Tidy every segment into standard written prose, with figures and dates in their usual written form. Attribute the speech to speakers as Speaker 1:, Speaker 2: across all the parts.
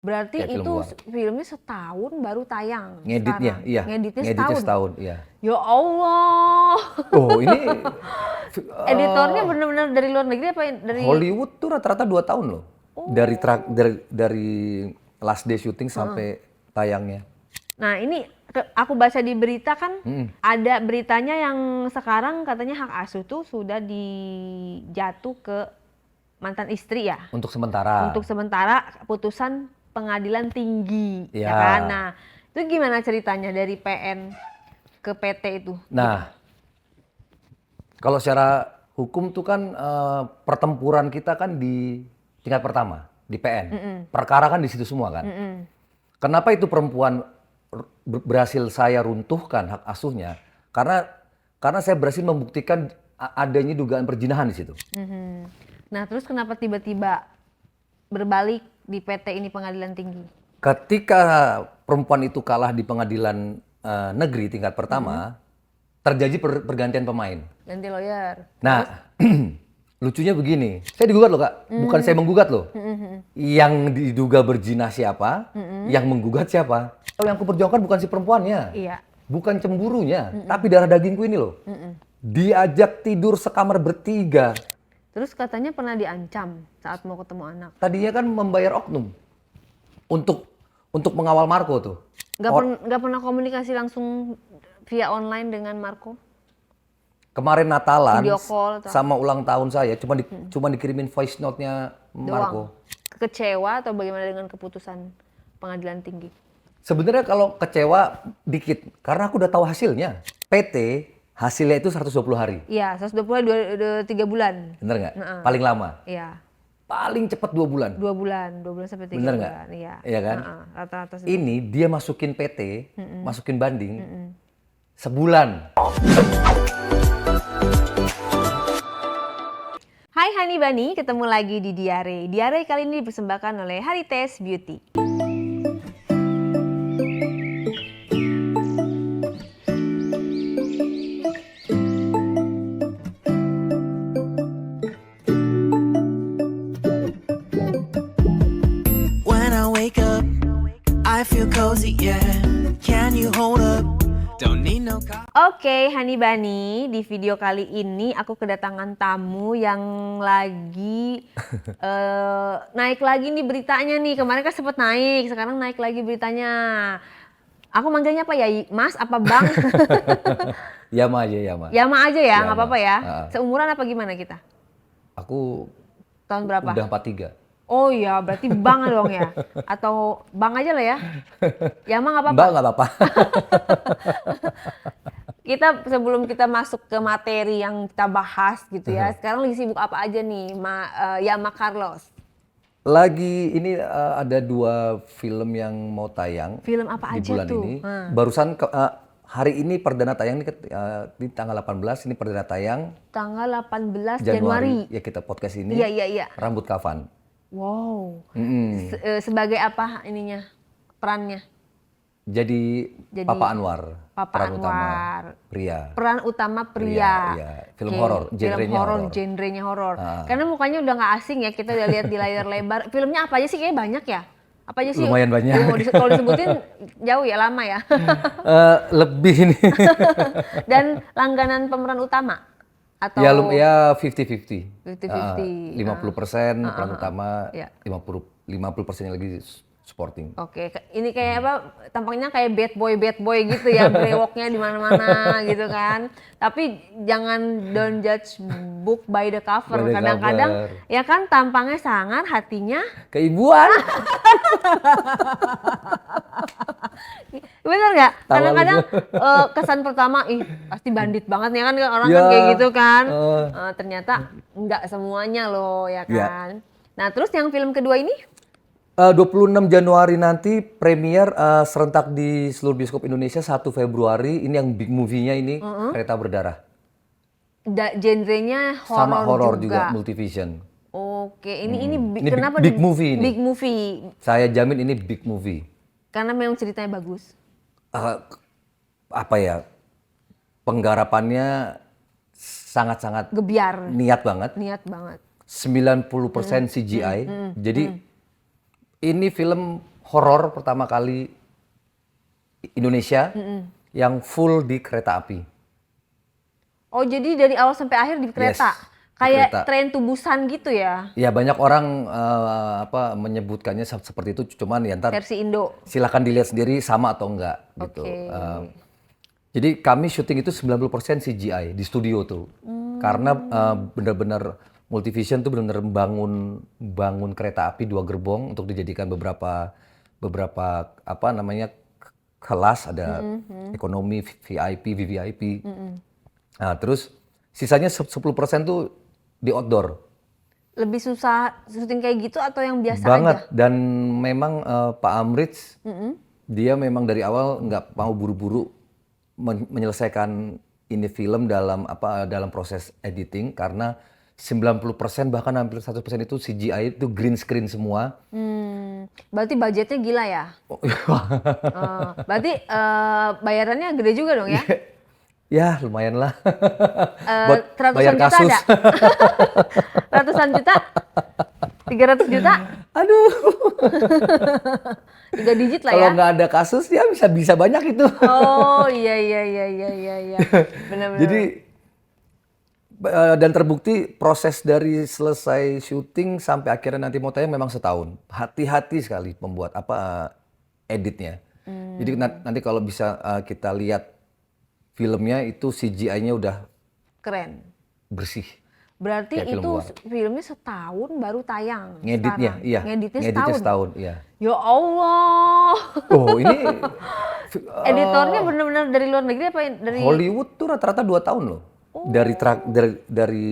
Speaker 1: Berarti
Speaker 2: kayak film
Speaker 1: itu
Speaker 2: luar.
Speaker 1: filmnya setahun baru tayang
Speaker 2: Ngeditnya,
Speaker 1: sekarang?
Speaker 2: iya.
Speaker 1: Ngeditnya
Speaker 2: Ngeditnya
Speaker 1: setahun?
Speaker 2: setahun, iya.
Speaker 1: Ya Allah.
Speaker 2: Oh, ini
Speaker 1: Editornya benar-benar dari luar negeri apa dari?
Speaker 2: Hollywood tuh rata-rata 2 tahun loh. Dari
Speaker 1: Oh.
Speaker 2: dari last day syuting sampai tayangnya.
Speaker 1: Nah ini aku baca di berita kan ada beritanya yang sekarang katanya hak asuh tuh sudah dijatuh ke mantan istri ya.
Speaker 2: Untuk sementara.
Speaker 1: Untuk sementara putusan pengadilan tinggi, ya
Speaker 2: Ya.
Speaker 1: kan? Nah itu gimana ceritanya dari PN ke PT itu?
Speaker 2: Nah, kalau secara hukum tuh kan pertempuran kita kan di tingkat pertama, di PN. Perkara kan di situ semua kan. Kenapa itu perempuan berhasil saya runtuhkan hak asuhnya? Karena saya berhasil membuktikan adanya dugaan perzinahan di situ.
Speaker 1: Nah terus kenapa tiba-tiba berbalik di PT ini pengadilan tinggi?
Speaker 2: Ketika perempuan itu kalah di pengadilan negeri tingkat pertama, terjadi pergantian pemain.
Speaker 1: Ganti lawyer.
Speaker 2: Nah, lucunya begini, saya digugat loh Kak, bukan saya menggugat loh. Yang diduga berzina siapa, yang menggugat siapa. Kalau yang aku perjuangkan bukan si perempuannya,
Speaker 1: Iya.
Speaker 2: bukan cemburunya, tapi darah dagingku ini loh. Diajak tidur sekamar bertiga.
Speaker 1: Terus katanya pernah diancam saat mau ketemu anak.
Speaker 2: Tadinya kan membayar oknum untuk mengawal Marco tuh.
Speaker 1: Nggak pernah komunikasi langsung via online dengan Marco?
Speaker 2: Kemarin Natalan
Speaker 1: Video call atau
Speaker 2: sama ulang tahun saya cuma dikirimin voice note-nya Marco.
Speaker 1: Doang. Kecewa atau bagaimana dengan keputusan pengadilan tinggi?
Speaker 2: Sebenarnya kalau kecewa dikit karena aku udah tahu hasilnya. PT hasilnya itu 120 hari.
Speaker 1: Iya, 120 3 bulan.
Speaker 2: Bener nggak? Paling lama.
Speaker 1: Iya.
Speaker 2: Paling cepat 2 bulan.
Speaker 1: 2 bulan sampai 3
Speaker 2: Bener
Speaker 1: bulan.
Speaker 2: nggak?
Speaker 1: Iya.
Speaker 2: Iya kan?
Speaker 1: Rata-rata segitu.
Speaker 2: Ini dia masukin PT, masukin banding sebulan.
Speaker 1: Hai Hani Bani, ketemu lagi di Diare. Diare kali ini dipersembahkan oleh Harites Beauty.
Speaker 3: When I wake up, I feel cozy, yeah. Can you hold up? Don't need no car.
Speaker 1: Oke, Hani Bani, di video kali ini aku kedatangan tamu yang lagi naik lagi nih beritanya nih. Kemarin kan sempet naik, sekarang naik lagi beritanya. Aku manggilnya apa ya? Mas apa Bang?
Speaker 2: Yama aja, Yama.
Speaker 1: Yama aja ya, nggak
Speaker 2: Yama.
Speaker 1: apa-apa ya.
Speaker 2: Ha-ha.
Speaker 1: Seumuran apa gimana kita?
Speaker 2: Aku
Speaker 1: Tahun berapa?
Speaker 2: udah 43.
Speaker 1: Oh iya, berarti Bang dong ya? Atau Bang aja lah ya? Yama nggak apa-apa?
Speaker 2: Mbak nggak apa-apa.
Speaker 1: Sebelum kita masuk ke materi yang kita bahas gitu ya, sekarang lagi sibuk apa aja nih, Yama Carlos?
Speaker 2: Lagi ini ada 2 film yang mau tayang.
Speaker 1: Film apa
Speaker 2: di
Speaker 1: aja
Speaker 2: bulan
Speaker 1: tuh?
Speaker 2: ini. Barusan hari ini perdana tayang di tanggal 18 ini perdana tayang.
Speaker 1: Tanggal 18
Speaker 2: Januari
Speaker 1: Januari.
Speaker 2: ya kita podcast ini.
Speaker 1: Iya.
Speaker 2: Rambut Kafan.
Speaker 1: Wow. Sebagai apa ininya? Perannya?
Speaker 2: Jadi Papa Anwar.
Speaker 1: Papa
Speaker 2: peran
Speaker 1: Anwar.
Speaker 2: utama pria.
Speaker 1: Peran utama pria.
Speaker 2: Iya. Film
Speaker 1: Oke,
Speaker 2: horor,
Speaker 1: film horor, genrenya horor. Karena mukanya udah nggak asing ya, kita udah lihat di layar lebar. Filmnya apa aja sih? Kayaknya banyak ya. Apa aja sih?
Speaker 2: Lumayan banyak.
Speaker 1: Kalau disebutin jauh ya, lama ya.
Speaker 2: Lebih ini.
Speaker 1: Dan langganan pemeran utama? Atau
Speaker 2: ya 50-50.
Speaker 1: 50-50.
Speaker 2: 50% peran utama,
Speaker 1: Iya.
Speaker 2: 50% lagi supporting.
Speaker 1: Oke, ini kayak apa? Tampaknya kayak bad boy gitu ya, brewoknya di mana-mana gitu kan. Tapi jangan don't judge book by the cover.
Speaker 2: By the
Speaker 1: Kadang-kadang
Speaker 2: cover.
Speaker 1: ya kan tampangnya sangar, hatinya
Speaker 2: Keibuan.
Speaker 1: bener nggak?
Speaker 2: Tawa
Speaker 1: Kadang-kadang kesan pertama, ih pasti bandit banget nih kan orang
Speaker 2: Ya,
Speaker 1: kan kayak gitu kan.
Speaker 2: eh.
Speaker 1: Ternyata nggak semuanya loh ya
Speaker 2: Ya.
Speaker 1: kan. Nah terus yang film kedua ini?
Speaker 2: 26 Januari nanti premier serentak di seluruh bioskop Indonesia. 1 Februari ini yang big movie-nya ini Kereta Berdarah.
Speaker 1: Genrenya
Speaker 2: Sama horor
Speaker 1: horor
Speaker 2: juga Multivision.
Speaker 1: Oke, ini
Speaker 2: Ini
Speaker 1: kenapa
Speaker 2: big movie ini.
Speaker 1: Big movie.
Speaker 2: Saya jamin ini big movie.
Speaker 1: Karena memang ceritanya bagus.
Speaker 2: Apa ya? Penggarapannya sangat-sangat
Speaker 1: Gebiar,
Speaker 2: niat banget.
Speaker 1: niat banget.
Speaker 2: 90% CGI. Jadi ini film horor pertama kali Indonesia yang full di kereta api.
Speaker 1: Oh, jadi dari awal sampai akhir di kereta.
Speaker 2: Yes, di
Speaker 1: Kayak
Speaker 2: kereta.
Speaker 1: Tren to Busan gitu ya,
Speaker 2: Ya banyak orang menyebutkannya seperti itu, cuman ya ntar
Speaker 1: versi Indo.
Speaker 2: silakan dilihat sendiri sama atau enggak gitu.
Speaker 1: Oke.
Speaker 2: Jadi kami syuting itu 90% CGI di studio tuh. Karena benar-benar Multivision tuh benar-benar bangun kereta api 2 gerbong untuk dijadikan beberapa apa namanya kelas, ada ekonomi, VIP, VVIP. Nah, terus sisanya 10% tuh di outdoor.
Speaker 1: Lebih susah syuting kayak gitu atau yang biasa
Speaker 2: Banget.
Speaker 1: aja?
Speaker 2: Dan memang Pak Amrits dia memang dari awal nggak mau buru-buru menyelesaikan ini film dalam proses editing, karena 90% bahkan hampir 100% itu CGI, itu green screen semua.
Speaker 1: Berarti budgetnya gila ya? Berarti bayarannya gede juga dong ya?
Speaker 2: Ya lumayan lah. Buat
Speaker 1: Ratusan
Speaker 2: bayar
Speaker 1: juta
Speaker 2: kasus.
Speaker 1: ada? Ratusan juta? 300 juta?
Speaker 2: Aduh.
Speaker 1: 3 digit lah
Speaker 2: Kalau
Speaker 1: ya?
Speaker 2: nggak ada kasus ya bisa banyak itu.
Speaker 1: Oh iya. Benar-benar.
Speaker 2: Jadi dan terbukti proses dari selesai syuting sampai akhirnya nanti mau tayang memang setahun. Hati-hati sekali membuat editnya. Jadi nanti kalau bisa kita lihat filmnya itu CGI-nya udah
Speaker 1: Keren.
Speaker 2: bersih.
Speaker 1: Berarti
Speaker 2: Kayak film
Speaker 1: itu
Speaker 2: luar.
Speaker 1: filmnya setahun baru tayang.
Speaker 2: Ngeditnya,
Speaker 1: sekarang.
Speaker 2: iya.
Speaker 1: Ngeditnya
Speaker 2: Ngeditnya
Speaker 1: setahun.
Speaker 2: setahun, iya.
Speaker 1: Ya Allah.
Speaker 2: Oh ini
Speaker 1: Editornya benar-benar dari luar negeri apa dari
Speaker 2: Hollywood tuh rata-rata 2 tahun loh. Dari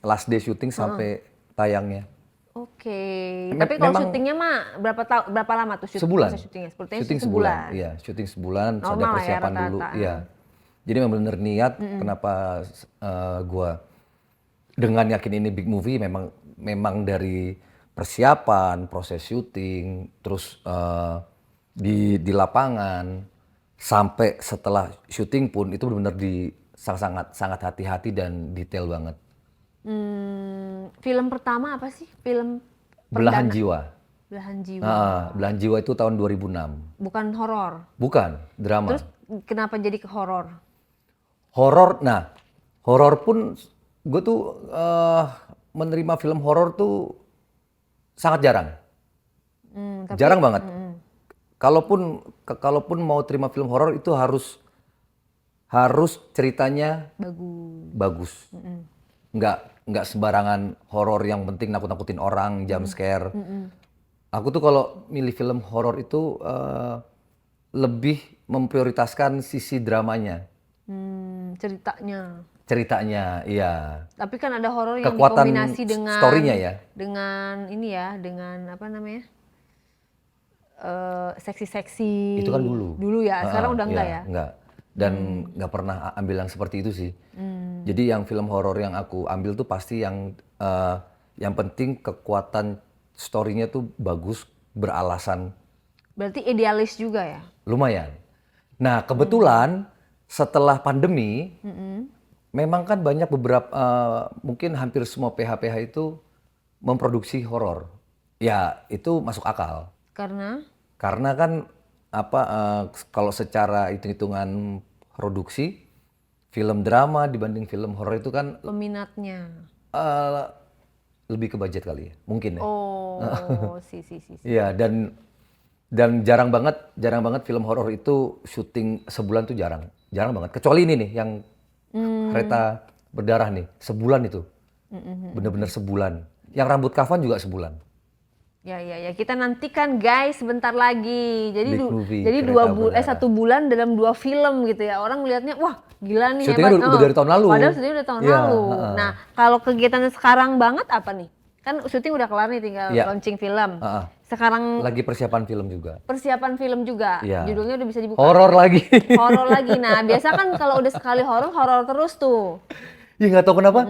Speaker 2: last day syuting sampai tayangnya.
Speaker 1: Oke. Tapi kalau
Speaker 2: memang-
Speaker 1: syutingnya mah berapa lama tuh
Speaker 2: Sebulan.
Speaker 1: proses syutingnya? Sepertinya
Speaker 2: Syuting sebulan. Iya, syuting sebulan, terus ada
Speaker 1: Normal lah ya,
Speaker 2: persiapan dulu.
Speaker 1: rata-rata.
Speaker 2: Iya. Jadi memang benar niat kenapa gua dengan yakin ini big movie, memang dari persiapan, proses syuting, terus di lapangan sampai setelah syuting pun itu benar-benar sangat hati-hati dan detail banget.
Speaker 1: Film pertama apa sih? Film
Speaker 2: Belahan
Speaker 1: perdana?
Speaker 2: Jiwa.
Speaker 1: Belahan Jiwa.
Speaker 2: Belahan Jiwa itu tahun 2006.
Speaker 1: Bukan horor.
Speaker 2: Bukan, drama.
Speaker 1: Terus kenapa jadi ke horor?
Speaker 2: Horor, nah horor pun gue tuh menerima film horor tuh sangat jarang. Jarang banget. Kalaupun mau terima film horor itu harus ceritanya bagus. Nggak sembarangan horor yang penting nakut-nakutin orang, jump scare. Aku tuh kalau milih film horor itu lebih memprioritaskan sisi dramanya. Ceritanya, iya.
Speaker 1: Tapi kan ada horor yang
Speaker 2: Kekuatan
Speaker 1: dikombinasi dengan
Speaker 2: story-nya ya.
Speaker 1: Dengan ini ya, dengan apa namanya? Seksi-seksi.
Speaker 2: Itu kan dulu.
Speaker 1: Dulu ya, sekarang udah enggak
Speaker 2: iya,
Speaker 1: ya?
Speaker 2: Enggak. Dan nggak pernah ambil yang seperti itu sih. Jadi yang film horor yang aku ambil tuh pasti yang penting kekuatan story-nya tuh bagus, beralasan.
Speaker 1: Berarti idealis juga ya?
Speaker 2: Lumayan. Nah kebetulan setelah pandemi, memang kan banyak beberapa, mungkin hampir semua PH-PH itu memproduksi horor. Ya itu masuk akal. Karena kan kalau secara hitung-hitungan produksi, film drama dibanding film horor itu kan
Speaker 1: Peminatnya.
Speaker 2: lebih ke budget kali ya, mungkin ya.
Speaker 1: Oh, si.
Speaker 2: Iya, dan jarang banget film horor itu syuting sebulan tuh jarang banget. Kecuali ini nih yang Kereta Berdarah nih, sebulan itu, bener-bener sebulan. Yang Rambut Kafan juga sebulan.
Speaker 1: Ya. Kita nantikan guys sebentar lagi. Jadi
Speaker 2: Big movie,
Speaker 1: jadi
Speaker 2: Kereta Berdarah.
Speaker 1: 1 bulan dalam 2 film gitu ya. Orang melihatnya wah gila nih
Speaker 2: Syutingnya
Speaker 1: hebat.
Speaker 2: udah dari tahun lalu.
Speaker 1: Padahal syutingnya udah tahun
Speaker 2: Iya,
Speaker 1: lalu.
Speaker 2: heeh.
Speaker 1: Nah kalau kegiatannya sekarang banget apa nih? Kan syuting udah kelar nih, tinggal
Speaker 2: Iya.
Speaker 1: launching film.
Speaker 2: Heeh.
Speaker 1: Sekarang
Speaker 2: Lagi persiapan film juga.
Speaker 1: persiapan film juga.
Speaker 2: Iya.
Speaker 1: Judulnya udah bisa dibuka.
Speaker 2: Horor lagi.
Speaker 1: Horor lagi. Nah biasa kan kalau udah sekali horor terus tuh.
Speaker 2: Ya nggak tahu kenapa.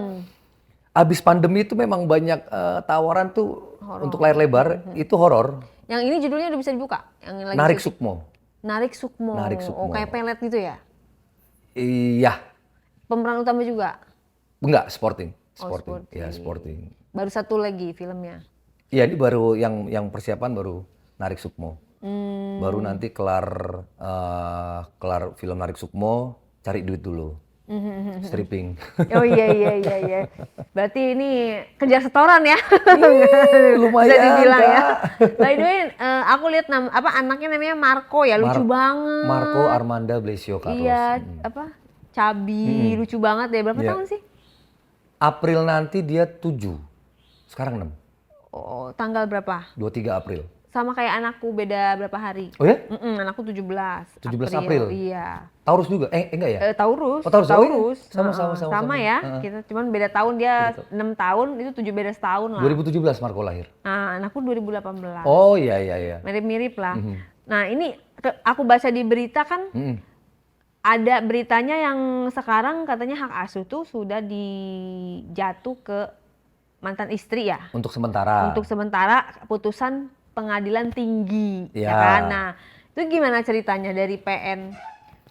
Speaker 2: Abis pandemi itu memang banyak tawaran tuh untuk layar lebar itu horor.
Speaker 1: Yang ini judulnya udah bisa dibuka. Yang lagi
Speaker 2: Narik
Speaker 1: syuting.
Speaker 2: Sukmo.
Speaker 1: Narik Sukmo.
Speaker 2: Narik Sukmo.
Speaker 1: Oh kayak pelet gitu ya.
Speaker 2: Iya,
Speaker 1: Pemeran utama juga.
Speaker 2: enggak sporting.
Speaker 1: Oh, sporting.
Speaker 2: Ya sporting.
Speaker 1: Baru 1 lagi filmnya.
Speaker 2: Iya ini baru yang persiapan baru Narik Sukmo. Baru nanti kelar film Narik Sukmo, cari duit dulu. Stripping.
Speaker 1: Oh iya. Berarti ini kejar setoran ya.
Speaker 2: Lumayan,
Speaker 1: Bisa dibilang ya.
Speaker 2: Kak.
Speaker 1: By the way, aku lihat anaknya namanya Marco ya, lucu banget.
Speaker 2: Marco Armanda Blesio Carlos.
Speaker 1: Iya, cabi, lucu banget deh. Berapa
Speaker 2: Iya.
Speaker 1: tahun sih?
Speaker 2: April nanti dia 7. Sekarang 6.
Speaker 1: Oh, tanggal berapa?
Speaker 2: 23 April.
Speaker 1: Sama kayak anakku, beda berapa hari.
Speaker 2: Oh ya?
Speaker 1: Anakku 17
Speaker 2: 17 April.
Speaker 1: Iya.
Speaker 2: Taurus juga? Enggak ya?
Speaker 1: Taurus.
Speaker 2: Oh, Taurus.
Speaker 1: Taurus.
Speaker 2: Sama.
Speaker 1: Ya. Kita cuman beda tahun, dia 6 tahun, itu 7 beda setahun lah.
Speaker 2: 2017 Marco lahir.
Speaker 1: Nah, anakku 2018.
Speaker 2: Oh iya.
Speaker 1: Mirip-mirip lah. Nah, ini aku baca di berita kan, ada beritanya yang sekarang katanya hak asuh tuh sudah dijatuh ke mantan istri ya.
Speaker 2: Untuk sementara.
Speaker 1: Untuk sementara putusan pengadilan tinggi, ya
Speaker 2: Ya.
Speaker 1: kan? Nah, itu gimana ceritanya dari PN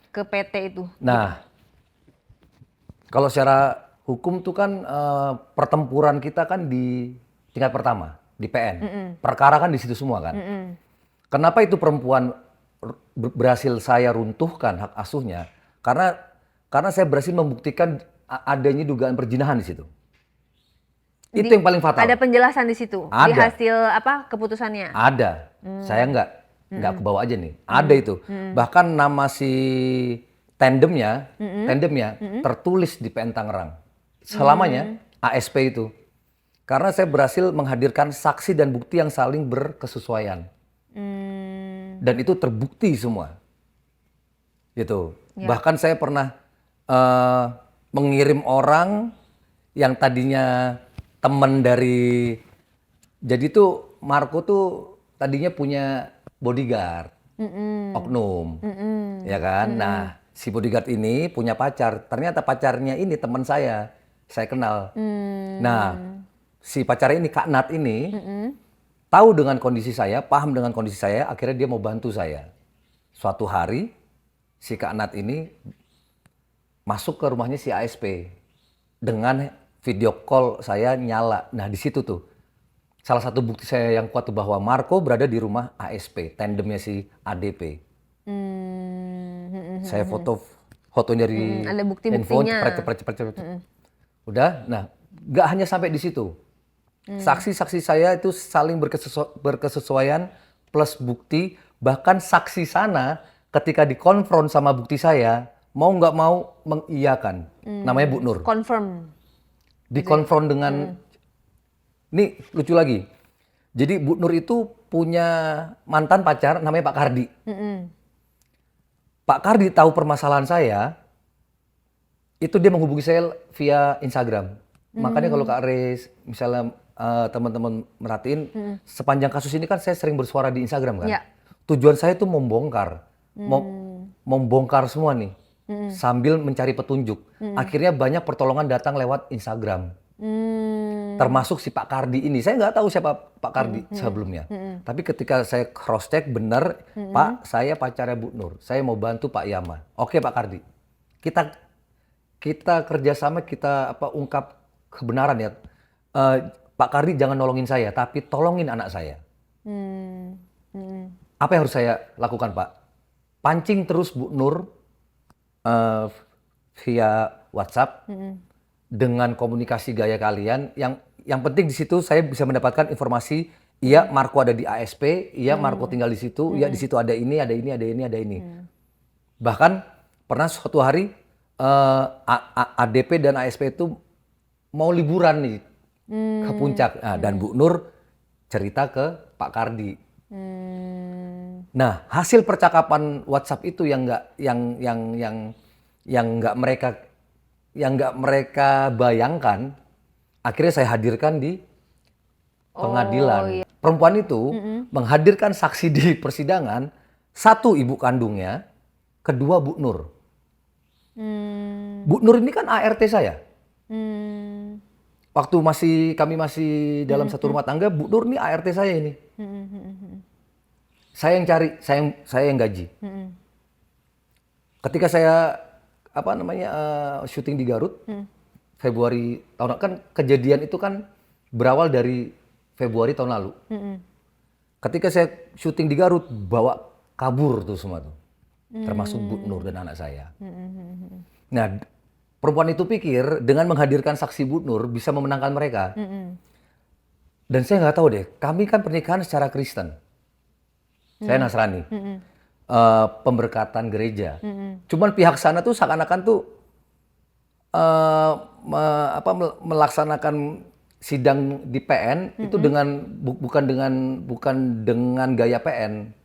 Speaker 1: ke PT itu?
Speaker 2: Nah, kalau secara hukum tuh kan pertempuran kita kan di tingkat pertama, di PN. Perkara kan di situ semua kan. Kenapa itu perempuan berhasil saya runtuhkan hak asuhnya? Karena saya berhasil membuktikan adanya dugaan perzinahan di situ. Itu yang paling fatal.
Speaker 1: Ada penjelasan di situ,
Speaker 2: Ada.
Speaker 1: di hasil keputusannya.
Speaker 2: Ada. Saya nggak kebawa aja nih. Ada itu. Bahkan nama si tandemnya tertulis di PN Tangerang. Selamanya ASP itu. Karena saya berhasil menghadirkan saksi dan bukti yang saling berkesesuaian. Dan itu terbukti semua. Gitu.
Speaker 1: Ya.
Speaker 2: Bahkan saya pernah mengirim orang yang tadinya teman dari, jadi tuh Marco tuh tadinya punya bodyguard, oknum, ya kan? Nah, si bodyguard ini punya pacar. Ternyata pacarnya ini teman saya kenal. Nah, si pacarnya ini Kak Nat ini tahu dengan kondisi saya, paham dengan kondisi saya. Akhirnya dia mau bantu saya. Suatu hari si Kak Nat ini masuk ke rumahnya si ASP dengan video call saya nyala. Nah di situ tuh salah satu bukti saya yang kuat tuh bahwa Marco berada di rumah ASP, tandemnya si ADP. Saya fotonya dari
Speaker 1: ada
Speaker 2: handphone,
Speaker 1: bukti-buktinya.
Speaker 2: cepet. Udah, nah nggak hanya sampai di situ. Saksi-saksi saya itu saling berkesesuaian plus bukti. Bahkan saksi sana ketika dikonfront sama bukti saya, mau nggak mau mengiyakan. Namanya Bu Nur.
Speaker 1: Confirm.
Speaker 2: Dikonfront dengan, ini lucu lagi. Jadi Bu Nur itu punya mantan pacar namanya Pak Kardi. Pak Kardi tahu permasalahan saya, itu dia menghubungi saya via Instagram. Makanya kalau Kak Riz, misalnya teman-teman merhatiin, sepanjang kasus ini kan saya sering bersuara di Instagram kan.
Speaker 1: Ya.
Speaker 2: Tujuan saya itu membongkar, membongkar semua nih, sambil mencari petunjuk. Akhirnya banyak pertolongan datang lewat Instagram. Termasuk si Pak Kardi ini. Saya nggak tahu siapa Pak Kardi sebelumnya. Tapi ketika saya cross check benar, Pak, saya pacarnya Bu Nur. Saya mau bantu Pak Yama. Oke Pak Kardi. Kita kerjasama, kita ungkap kebenaran ya. Pak Kardi jangan nolongin saya, tapi tolongin anak saya. Apa yang harus saya lakukan Pak? Pancing terus Bu Nur via WhatsApp dengan komunikasi gaya kalian. Yang penting di situ saya bisa mendapatkan informasi. Iya, Marco ada di ASP. Iya, Marco tinggal di situ. Iya, di situ ada ini, ada ini, ada ini, ada ini. Bahkan pernah suatu hari ADP dan ASP itu mau liburan nih ke puncak. Nah, dan Bu Nur cerita ke Pak Kardi. Nah, hasil percakapan WhatsApp itu yang nggak mereka bayangkan, akhirnya saya hadirkan di pengadilan.
Speaker 1: Iya.
Speaker 2: Perempuan itu menghadirkan saksi di persidangan, satu ibu kandungnya, kedua Bu Nur. Bu Nur ini kan ART saya. Waktu kami masih dalam satu rumah tangga, Bu Nur ini ART saya ini. Saya yang cari, saya yang gaji. Ketika saya syuting di Garut, Februari tahun kan kejadian itu kan berawal dari Februari tahun lalu. Ketika saya syuting di Garut, bawa kabur tuh semua tuh. Termasuk Bu Nur dan anak saya. Nah, perempuan itu pikir dengan menghadirkan saksi Bu Nur bisa memenangkan mereka. Dan saya nggak tahu deh, kami kan pernikahan secara Kristen. Saya Nasrani. Pemberkatan gereja. Cuman pihak sana tuh seakan-akan tuh melaksanakan sidang di PN itu dengan bukan dengan gaya PN.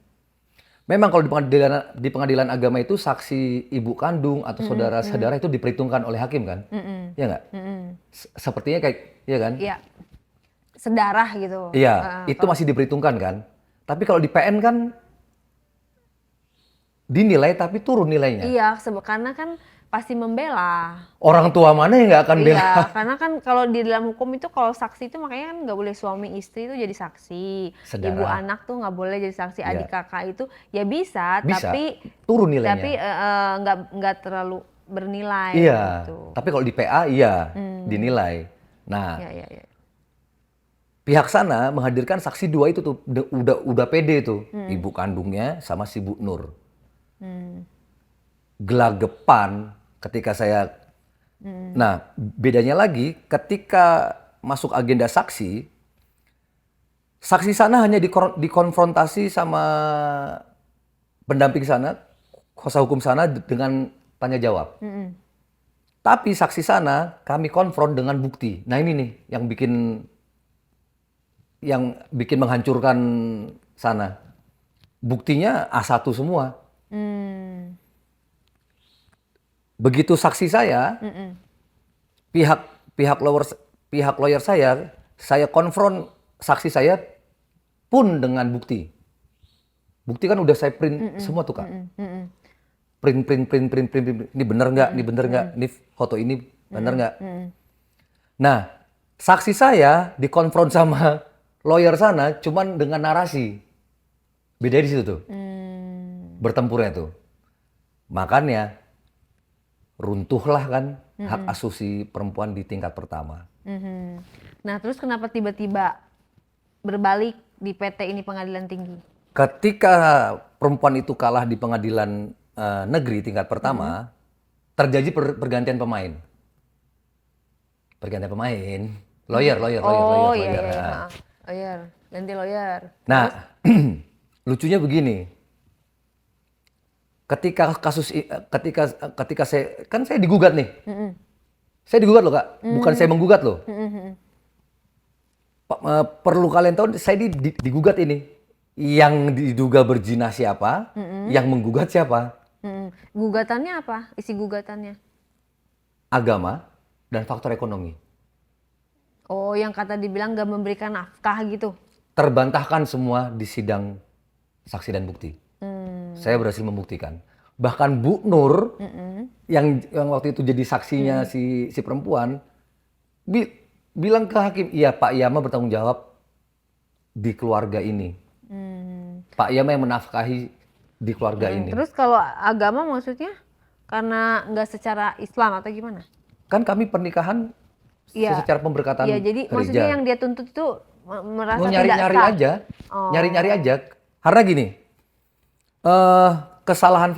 Speaker 2: Memang kalau di pengadilan agama itu saksi ibu kandung atau saudara-saudara itu diperhitungkan oleh hakim kan? Iya nggak? Sepertinya kayak, iya kan?
Speaker 1: Iya. Sedarah gitu.
Speaker 2: Iya, itu masih diperhitungkan kan? Tapi kalau di PN kan dinilai tapi turun nilainya.
Speaker 1: Iya, karena kan pasti membela.
Speaker 2: Orang tua mana yang nggak akan bela?
Speaker 1: Iya, karena kan kalau di dalam hukum itu kalau saksi itu makanya kan nggak boleh suami istri itu jadi saksi,
Speaker 2: Saudara.
Speaker 1: ibu anak tuh nggak boleh jadi saksi,
Speaker 2: Iya.
Speaker 1: adik kakak itu ya bisa, tapi
Speaker 2: turun nilainya.
Speaker 1: tapi nggak terlalu bernilai.
Speaker 2: Iya,
Speaker 1: Gitu.
Speaker 2: tapi kalau di PA iya dinilai. Nah,
Speaker 1: Iya.
Speaker 2: pihak sana menghadirkan saksi dua itu tuh udah pede tuh, ibu kandungnya sama si Bu Nur. Gelagapan ketika saya, nah bedanya lagi ketika masuk agenda saksi, saksi sana hanya dikonfrontasi sama pendamping sana, kuasa hukum sana dengan tanya jawab. Tapi saksi sana kami konfront dengan bukti. Nah ini nih yang bikin menghancurkan sana. Buktinya A1 semua. Begitu saksi saya, pihak lawyer saya konfront saksi saya pun dengan bukti. Bukti kan udah saya print semua tuh Kak. Print. Ini bener nggak? Ini bener nggak? Ini foto ini bener nggak? Nah, saksi saya dikonfront sama lawyer sana cuman dengan narasi. Beda di situ tuh. Bertempurnya tuh. Makanya runtuhlah kan hak asasi perempuan di tingkat pertama.
Speaker 1: Nah terus kenapa tiba-tiba berbalik di PT ini pengadilan tinggi?
Speaker 2: Ketika perempuan itu kalah di pengadilan negeri tingkat pertama, terjadi pergantian pemain. Pergantian pemain, lawyer.
Speaker 1: Iya.
Speaker 2: Nah.
Speaker 1: Lawyer, ganti lawyer.
Speaker 2: Nah, lucunya begini. Ketika saya digugat nih. Saya digugat loh Kak, bukan saya menggugat loh. Perlu kalian tahu saya digugat ini. Yang diduga berzina siapa, yang menggugat siapa?
Speaker 1: Gugatannya apa? Isi gugatannya?
Speaker 2: Agama dan faktor ekonomi.
Speaker 1: Oh, yang kata dibilang gak memberikan nafkah gitu?
Speaker 2: Terbantahkan semua di sidang saksi dan bukti. Saya berhasil membuktikan. Bahkan Bu Nur yang waktu itu jadi saksinya si perempuan bilang ke hakim, iya Pak Yama bertanggung jawab di keluarga ini. Pak Yama yang menafkahi di keluarga ini.
Speaker 1: Terus kalau agama maksudnya karena nggak secara Islam atau gimana?
Speaker 2: Kan kami pernikahan secara pemberkatan
Speaker 1: Iya, jadi
Speaker 2: gereja.
Speaker 1: maksudnya yang dia tuntut itu merasa
Speaker 2: Mau
Speaker 1: tidak
Speaker 2: nyari-nyari
Speaker 1: sah.
Speaker 2: aja,
Speaker 1: Oh.
Speaker 2: nyari-nyari aja. Karena gini, kesalahan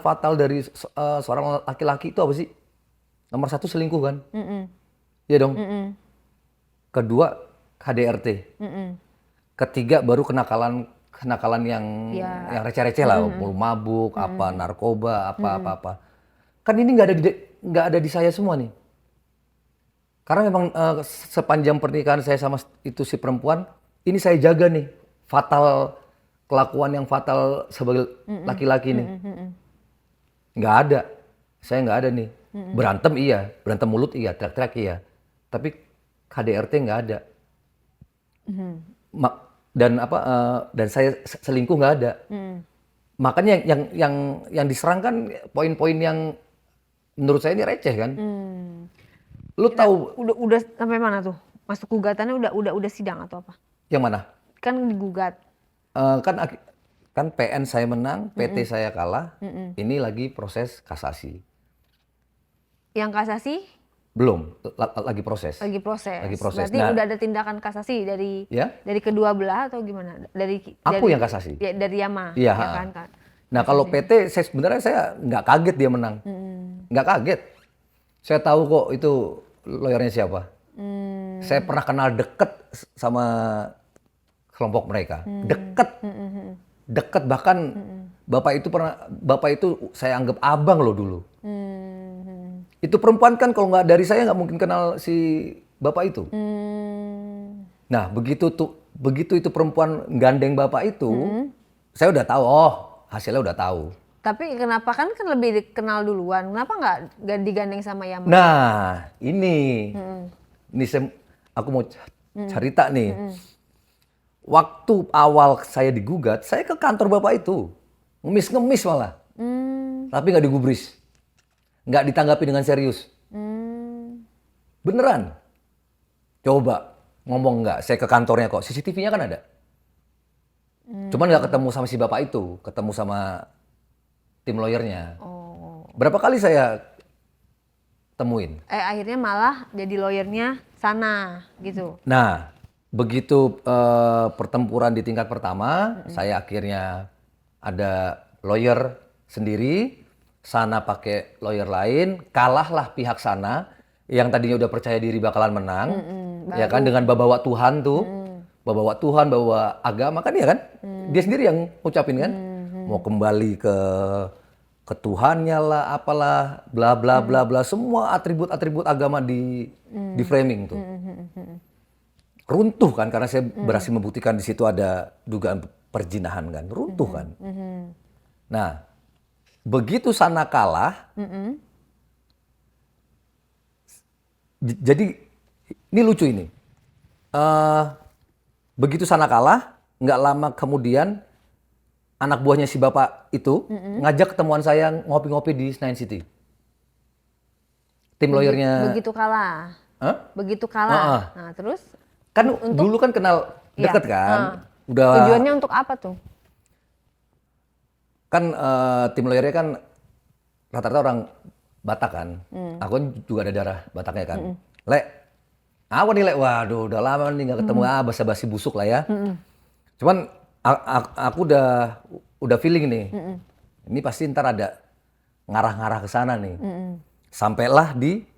Speaker 2: fatal dari seorang laki-laki itu apa sih? Nomor satu selingkuh kan? Iya dong. Kedua KDRT. Ketiga baru kenakalan yang receh-receh lah, mabuk, apa narkoba, apa. Kan ini nggak ada di saya semua nih. Karena memang sepanjang pernikahan saya sama itu si perempuan, ini saya jaga nih kelakuan yang fatal sebagai laki-laki nih. Nggak ada, saya nggak ada nih. Berantem mulut iya, teriak-teriak iya. Tapi KDRT nggak ada. Dan saya selingkuh nggak ada. Makanya yang diserang kan poin-poin yang menurut saya ini receh kan. Lu tahu
Speaker 1: Udah sampai mana tuh? Masuk gugatannya udah sidang atau apa?
Speaker 2: yang mana?
Speaker 1: Kan digugat.
Speaker 2: Kan PN saya menang, PT saya kalah. Ini lagi proses kasasi.
Speaker 1: Yang kasasi
Speaker 2: Belum, lagi proses.
Speaker 1: Lagi proses.
Speaker 2: Lagi proses.
Speaker 1: Berarti
Speaker 2: Nah,
Speaker 1: udah ada tindakan kasasi
Speaker 2: ya?
Speaker 1: dari kedua belah atau gimana?
Speaker 2: Aku
Speaker 1: dari,
Speaker 2: yang kasasi.
Speaker 1: Ya, dari Yama.
Speaker 2: Iya.
Speaker 1: Ya kan?
Speaker 2: Nah kalau PT sebenarnya saya nggak kaget dia menang, nggak kaget. Saya tahu kok itu lawyernya siapa. Saya pernah kenal deket sama kelompok mereka, deket bahkan bapak itu saya anggap abang loh dulu. Itu perempuan kan kalau nggak dari saya nggak mungkin kenal si bapak itu. Nah begitu itu perempuan gandeng bapak itu, saya udah tahu. Oh hasilnya udah tahu.
Speaker 1: Tapi kenapa kan lebih dikenal duluan? Kenapa nggak digandeng sama Yama?
Speaker 2: Nah ini aku mau cerita nih. Waktu awal saya digugat, saya ke kantor bapak itu ngemis malah, tapi nggak digubris. Nggak ditanggapi dengan serius. Beneran. Coba ngomong nggak, saya ke kantornya kok, CCTV-nya kan ada. Cuman nggak ketemu sama si bapak itu, ketemu sama tim lawyernya. Berapa kali saya temuin.
Speaker 1: Akhirnya malah jadi lawyernya sana gitu.
Speaker 2: Nah, begitu pertempuran di tingkat pertama, saya akhirnya ada lawyer sendiri. Sana pakai lawyer lain, kalahlah pihak sana yang tadinya udah percaya diri bakalan menang, ya kan dengan bawa Tuhan tuh, bawa Tuhan, bawa agama kan ya kan, dia sendiri yang ngucapin kan, mau kembali ke Tuhannya lah, apalah, bla bla bla bla, semua atribut agama di framing tuh, runtuh kan karena saya berhasil membuktikan di situ ada dugaan perzinahan kan, runtuh kan, nah. Begitu sana kalah, jadi ini lucu ini. Begitu sana kalah, nggak lama kemudian anak buahnya si bapak itu ngajak ketemuan saya ngopi-ngopi di Senayan City. Tim lawyernya.
Speaker 1: Begitu kalah.
Speaker 2: Huh?
Speaker 1: Begitu kalah. Nah terus?
Speaker 2: Kan dulu kan kenal deket kan. Udah.
Speaker 1: Tujuannya untuk apa tuh?
Speaker 2: Kan tim lawyernya kan rata-rata orang Batak kan, aku kan juga ada darah Bataknya kan. Lek, apa nih Lek? Waduh, udah lama nih nggak ketemu, basa-basi busuk lah ya. Cuman aku udah feeling nih, ini pasti ntar ada ngarah-ngarah ke sana nih. Sampailah di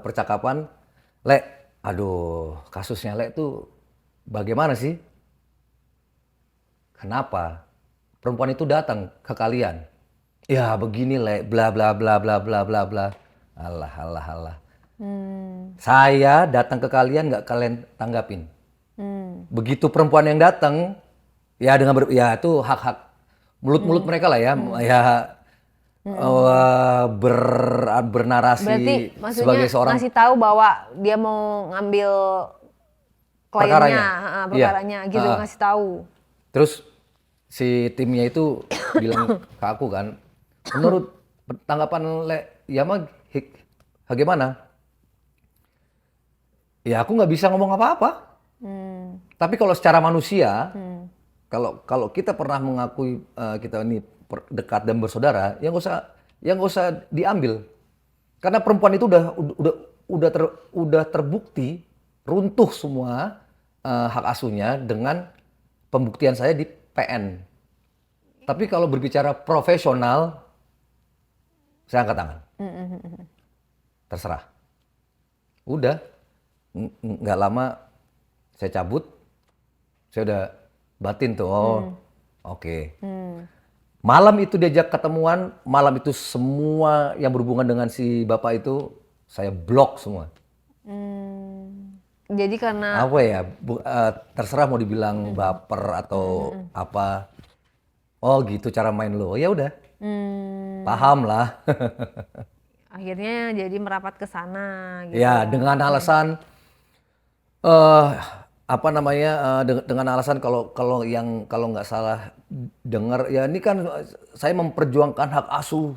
Speaker 2: percakapan, Lek, aduh kasusnya Lek tuh bagaimana sih? Kenapa? Perempuan itu datang ke kalian. Ya begini Lek, bla bla bla bla bla bla bla. Allah. Saya datang ke kalian nggak kalian tanggapin. Begitu perempuan yang datang, ya dengan ya itu hak-hak mulut-mulut mereka lah ya. Ya bernarasi
Speaker 1: berarti maksudnya
Speaker 2: sebagai seorang
Speaker 1: ngasih tahu bahwa dia mau ngambil kliennya, perkaranya gitu, ngasih tahu.
Speaker 2: Terus si timnya itu bilang ke aku kan, menurut tanggapan Yama bagaimana? Ya aku nggak bisa ngomong apa-apa. Tapi kalau secara manusia, kalau kita pernah mengakui kita ini dekat dan bersaudara, yang nggak usah diambil. Karena perempuan itu udah terbukti runtuh semua hak asuhnya dengan pembuktian saya di PN. Tapi kalau berbicara profesional, saya angkat tangan. Terserah. Udah, nggak lama saya cabut, saya udah batin tuh. Oke. Malam itu diajak ketemuan, malam itu semua yang berhubungan dengan si bapak itu saya blok semua.
Speaker 1: Jadi karena
Speaker 2: apa ya, terserah mau dibilang baper atau apa. Oh gitu cara main lo, ya udah. Paham lah.
Speaker 1: akhirnya jadi merapat ke sana gitu.
Speaker 2: Ya dengan alasan dengan alasan kalau nggak salah dengar ya ini kan saya memperjuangkan hak asuh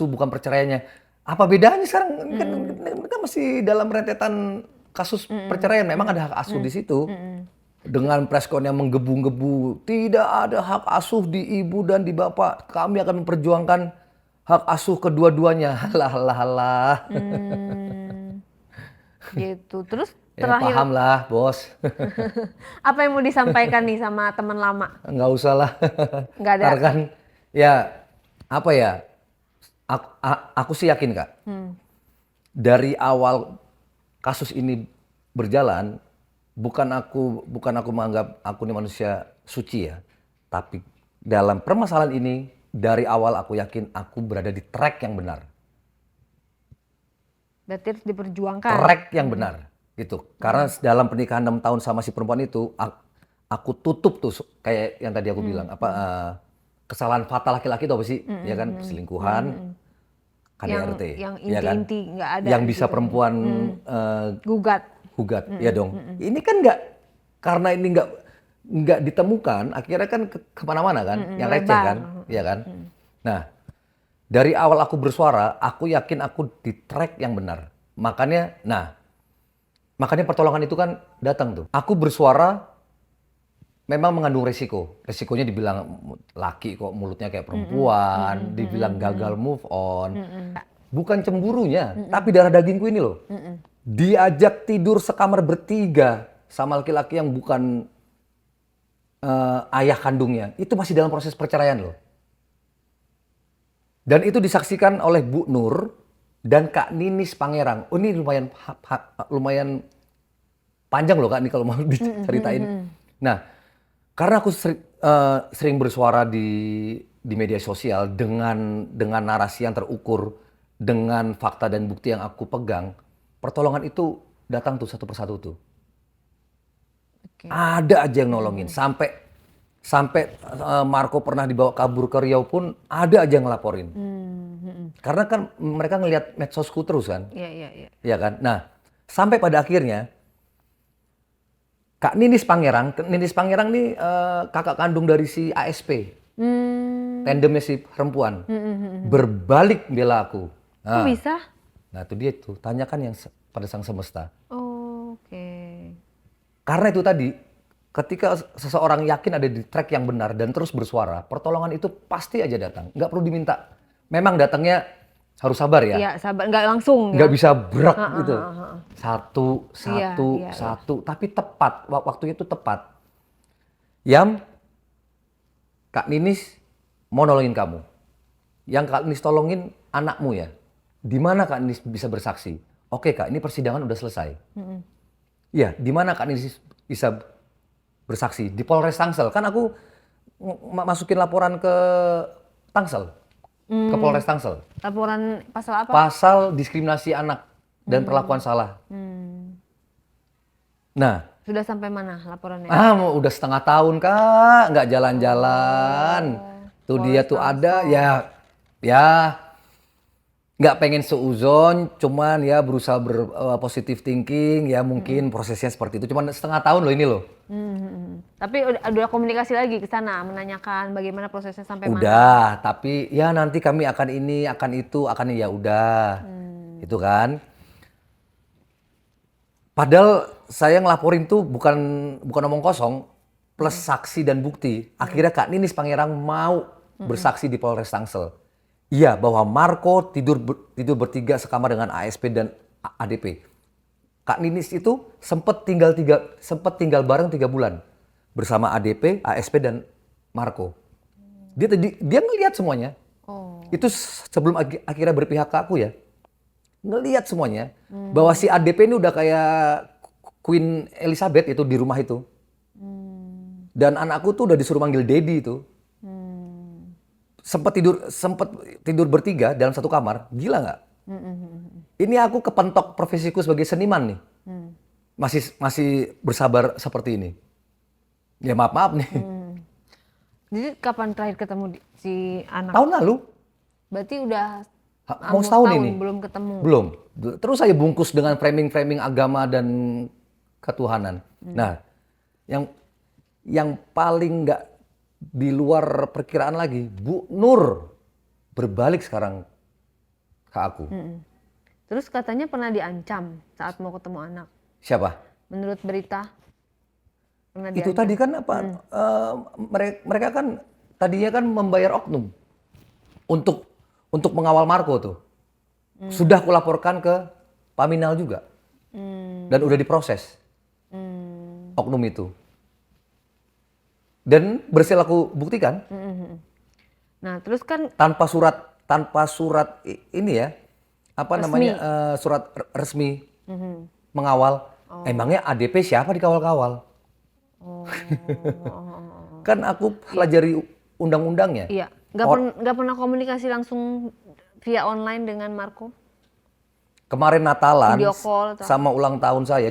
Speaker 2: bukan perceraiannya. Apa bedanya sekarang? Kan masih dalam rentetan kasus perceraian, memang ada hak asuh di situ. Dengan preskon yang menggebu-gebu, tidak ada hak asuh di ibu dan di bapak. Kami akan memperjuangkan hak asuh kedua-duanya. Halah.
Speaker 1: Gitu. Terus
Speaker 2: Ya
Speaker 1: terakhir
Speaker 2: paham lah, bos.
Speaker 1: apa yang mau disampaikan nih sama teman lama?
Speaker 2: Nggak usah lah.
Speaker 1: Nggak ada.
Speaker 2: Ntar kan, ya apa ya, aku sih yakin Kak, dari awal kasus ini berjalan, bukan aku menganggap aku ini manusia suci ya, tapi dalam permasalahan ini, dari awal aku yakin aku berada di track yang benar.
Speaker 1: Berarti harus diperjuangkan.
Speaker 2: Track yang benar gitu. Karena dalam pernikahan 6 tahun sama si perempuan itu aku tutup tuh kayak yang tadi aku bilang kesalahan fatal laki-laki itu apa sih? Ya kan selingkuhan, KDRT.
Speaker 1: Yang
Speaker 2: ya kan?
Speaker 1: inti-inti nggak ada.
Speaker 2: Yang bisa
Speaker 1: gitu.
Speaker 2: perempuan
Speaker 1: Gugat.
Speaker 2: ya dong. Ini kan karena ini nggak ditemukan, akhirnya kan kemana-mana kan, yang receh
Speaker 1: melebar.
Speaker 2: kan, ya kan. Nah, dari awal aku bersuara, aku yakin aku di track yang benar. Makanya pertolongan itu kan datang tuh. Aku bersuara memang mengandung resiko. Resikonya dibilang laki kok mulutnya kayak perempuan, dibilang gagal move on. Bukan cemburunya, tapi darah dagingku ini loh. Diajak tidur sekamar bertiga sama laki-laki yang bukan ayah kandungnya. Itu masih dalam proses perceraian loh. Dan itu disaksikan oleh Bu Nur dan Kak Ninis Pangerang. Oh, ini lumayan panjang loh Kak, ini kalau mau diceritain. Nah, karena aku sering bersuara di media sosial dengan narasi yang terukur, dengan fakta dan bukti yang aku pegang, pertolongan itu datang tuh satu persatu tuh.
Speaker 1: Oke.
Speaker 2: Ada aja yang nolongin. Sampai Marco pernah dibawa kabur ke Riau pun ada aja yang ngelaporin. Karena kan mereka ngelihat medsosku terus kan.
Speaker 1: Iya.
Speaker 2: Iya kan? Nah, sampai pada akhirnya Kak Ninis Pangerang nih kakak kandung dari si ASP. Tandemnya si perempuan. Berbalik bela aku.
Speaker 1: Kok bisa?
Speaker 2: Nah, itu dia tuh. Tanyakan yang pada sang semesta.
Speaker 1: Oh, oke.
Speaker 2: Karena itu tadi, ketika seseorang yakin ada di track yang benar dan terus bersuara, pertolongan itu pasti aja datang. Nggak perlu diminta. Memang datangnya harus sabar ya.
Speaker 1: Iya, sabar. Nggak langsung.
Speaker 2: Nggak
Speaker 1: Ya?
Speaker 2: bisa berak gitu.
Speaker 1: Iya.
Speaker 2: Satu. Tapi tepat. Waktunya itu tepat. Yam, Kak Ninis mau nolongin kamu. Yang Kak Ninis tolongin anakmu ya. Di mana Kak Ninis bisa bersaksi? Oke Kak, ini persidangan udah selesai. Iya, di mana Kak Ninis bisa bersaksi? Di Polres Tangsel. Kan aku masukin laporan ke Tangsel. Ke Polres Tangsel.
Speaker 1: Laporan pasal apa?
Speaker 2: Pasal diskriminasi anak dan perlakuan salah. Nah,
Speaker 1: Sudah sampai mana laporannya?
Speaker 2: udah setengah tahun Kak, nggak jalan-jalan. Tuh dia tuh ada ya nggak pengen seuzon, cuman ya berusaha positive thinking, ya mungkin prosesnya seperti itu. Cuman setengah tahun loh ini loh.
Speaker 1: Tapi udah komunikasi lagi ke sana, menanyakan bagaimana prosesnya sampai mana?
Speaker 2: Udah, tapi ya nanti kami akan ini, akan itu, akan ya udah. Gitu kan. Padahal saya ngelaporin tuh bukan omong kosong, plus saksi dan bukti. Akhirnya Kak Ninis Pangerang mau bersaksi di Polres Tangsel. Iya, bahwa Marco tidur bertiga sekamar dengan ASP dan ADP. Kak Ninis itu sempat tinggal bareng 3 bulan bersama ADP, ASP dan Marco. Dia ngelihat semuanya. Itu sebelum akhirnya berpihak ke aku ya. Ngelihat semuanya bahwa si ADP ini udah kayak Queen Elizabeth itu di rumah itu. Dan anakku tuh udah disuruh manggil Daddy itu. Sempat tidur bertiga dalam satu kamar, gila nggak? Ini aku kepentok profesiku sebagai seniman nih, masih bersabar seperti ini. Ya maaf nih.
Speaker 1: Jadi kapan terakhir ketemu si anak?
Speaker 2: Tahun lalu.
Speaker 1: Berarti udah
Speaker 2: Mau setahun ini.
Speaker 1: belum ketemu.
Speaker 2: Belum. Terus saya bungkus dengan framing agama dan ketuhanan. Nah, yang paling nggak di luar perkiraan lagi, Bu Nur berbalik sekarang ke aku.
Speaker 1: Terus katanya pernah diancam saat mau ketemu anak.
Speaker 2: Siapa?
Speaker 1: Menurut berita pernah
Speaker 2: Itu
Speaker 1: diancam.
Speaker 2: tadi kan apa? Mereka kan tadinya kan membayar oknum untuk untuk mengawal Marco tuh. Sudah kulaporkan ke Paminal juga. Dan udah diproses. Oknum itu. Dan berhasil aku buktikan.
Speaker 1: Nah, terus kan
Speaker 2: Tanpa surat ini ya. Apa
Speaker 1: Resmi.
Speaker 2: namanya? Surat resmi mengawal. Emangnya ADP siapa dikawal-kawal? Kan aku pelajari undang-undangnya.
Speaker 1: iya, nggak pernah komunikasi langsung via online dengan Marco.
Speaker 2: Kemarin Natalan
Speaker 1: Video call atau-
Speaker 2: sama ulang tahun saya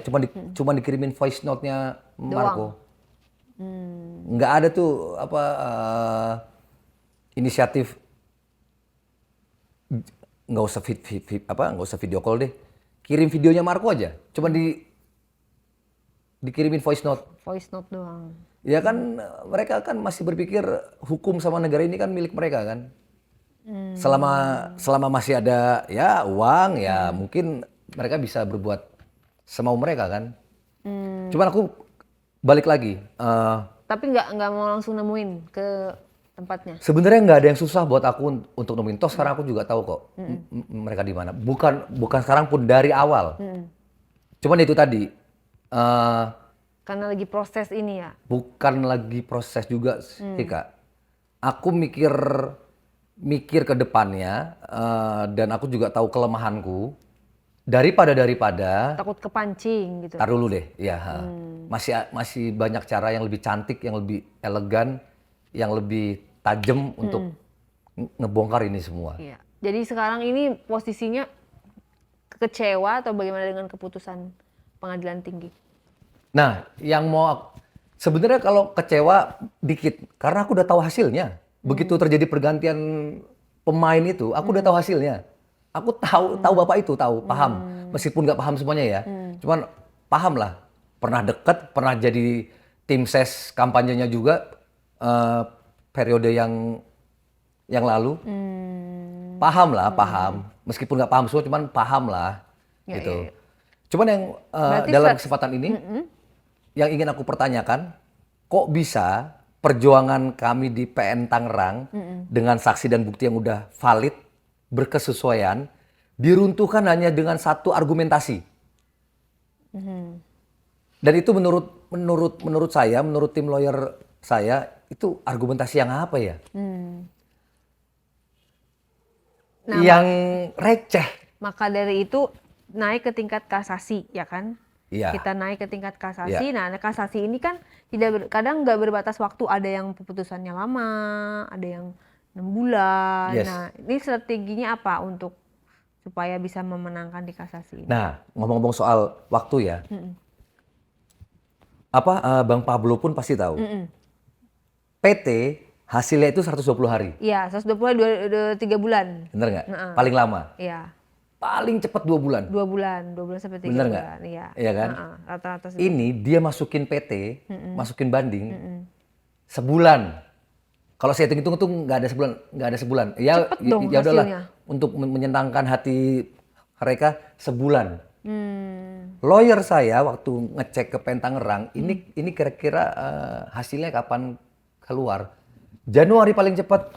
Speaker 2: cuma dikirimin voice note-nya Marco. Nggak ada tuh apa inisiatif nggak usah video call deh. Kirim videonya Marco aja. Cuma dikirimin voice note.
Speaker 1: Voice note doang.
Speaker 2: Ya kan mereka kan masih berpikir hukum sama negara ini kan milik mereka kan. Selama masih ada ya uang ya mungkin mereka bisa berbuat semau mereka kan. Cuman aku balik lagi.
Speaker 1: Tapi nggak mau langsung nemuin ke tempatnya.
Speaker 2: Sebenarnya nggak ada yang susah buat aku untuk nemuin. Toh sekarang aku juga tahu kok mereka di mana. Bukan sekarang pun dari awal. Cuman itu tadi.
Speaker 1: Karena lagi proses ini ya.
Speaker 2: Bukan lagi proses juga sih Kak. Aku mikir ke depannya dan aku juga tahu kelemahanku. Daripada
Speaker 1: Takut kepancing gitu.
Speaker 2: tar dulu deh, ya. Masih banyak cara yang lebih cantik, yang lebih elegan, yang lebih tajam untuk ngebongkar ini semua.
Speaker 1: Iya. Jadi sekarang ini posisinya kecewa atau bagaimana dengan keputusan pengadilan tinggi?
Speaker 2: Nah, sebenarnya kalau kecewa dikit, karena aku udah tahu hasilnya. Begitu terjadi pergantian pemain itu, aku udah tahu hasilnya. Aku tahu bapak itu paham. Meskipun nggak paham semuanya ya, cuman paham lah. Pernah deket, pernah jadi tim ses kampanyenya juga periode yang lalu. Paham. Meskipun nggak paham semua, cuman paham lah.
Speaker 1: Ya,
Speaker 2: gitu.
Speaker 1: ya, ya.
Speaker 2: Cuman yang
Speaker 1: Berarti
Speaker 2: dalam kesempatan ini, yang ingin aku pertanyakan, kok bisa perjuangan kami di PN Tangerang dengan saksi dan bukti yang udah valid, berkesesuaian, diruntuhkan hanya dengan satu argumentasi. Dan itu menurut saya, menurut tim lawyer saya, itu argumentasi yang apa ya? Yang receh.
Speaker 1: Maka dari itu naik ke tingkat kasasi, ya kan?
Speaker 2: Iya.
Speaker 1: Kita naik ke tingkat kasasi.
Speaker 2: Iya.
Speaker 1: Nah, kasasi ini kan kadang nggak berbatas waktu. Ada yang putusannya lama, ada yang 6 bulan.
Speaker 2: Yes.
Speaker 1: Nah, ini strateginya apa untuk supaya bisa memenangkan di kasasi ini?
Speaker 2: Nah, ngomong-ngomong soal waktu ya, Bang Pablo pun pasti tahu. PT hasilnya itu 120 hari,
Speaker 1: Iya, 120 3 bulan.
Speaker 2: bener nggak? Paling lama,
Speaker 1: Iya,
Speaker 2: paling cepat 2 bulan.
Speaker 1: 2 bulan sampai 3
Speaker 2: Bener nggak?
Speaker 1: bulan. Iya.
Speaker 2: Iya kan?
Speaker 1: Rata-rata sih.
Speaker 2: Ini dia masukin PT, masukin banding, sebulan. Kalau saya hitung-hitung tuh nggak ada sebulan. Ya,
Speaker 1: Cepet dong
Speaker 2: ya udahlah.
Speaker 1: hasilnya.
Speaker 2: Untuk menyenangkan hati mereka sebulan. Lawyer saya waktu ngecek ke PN Tangerang, ini kira-kira hasilnya kapan keluar? Januari paling cepat,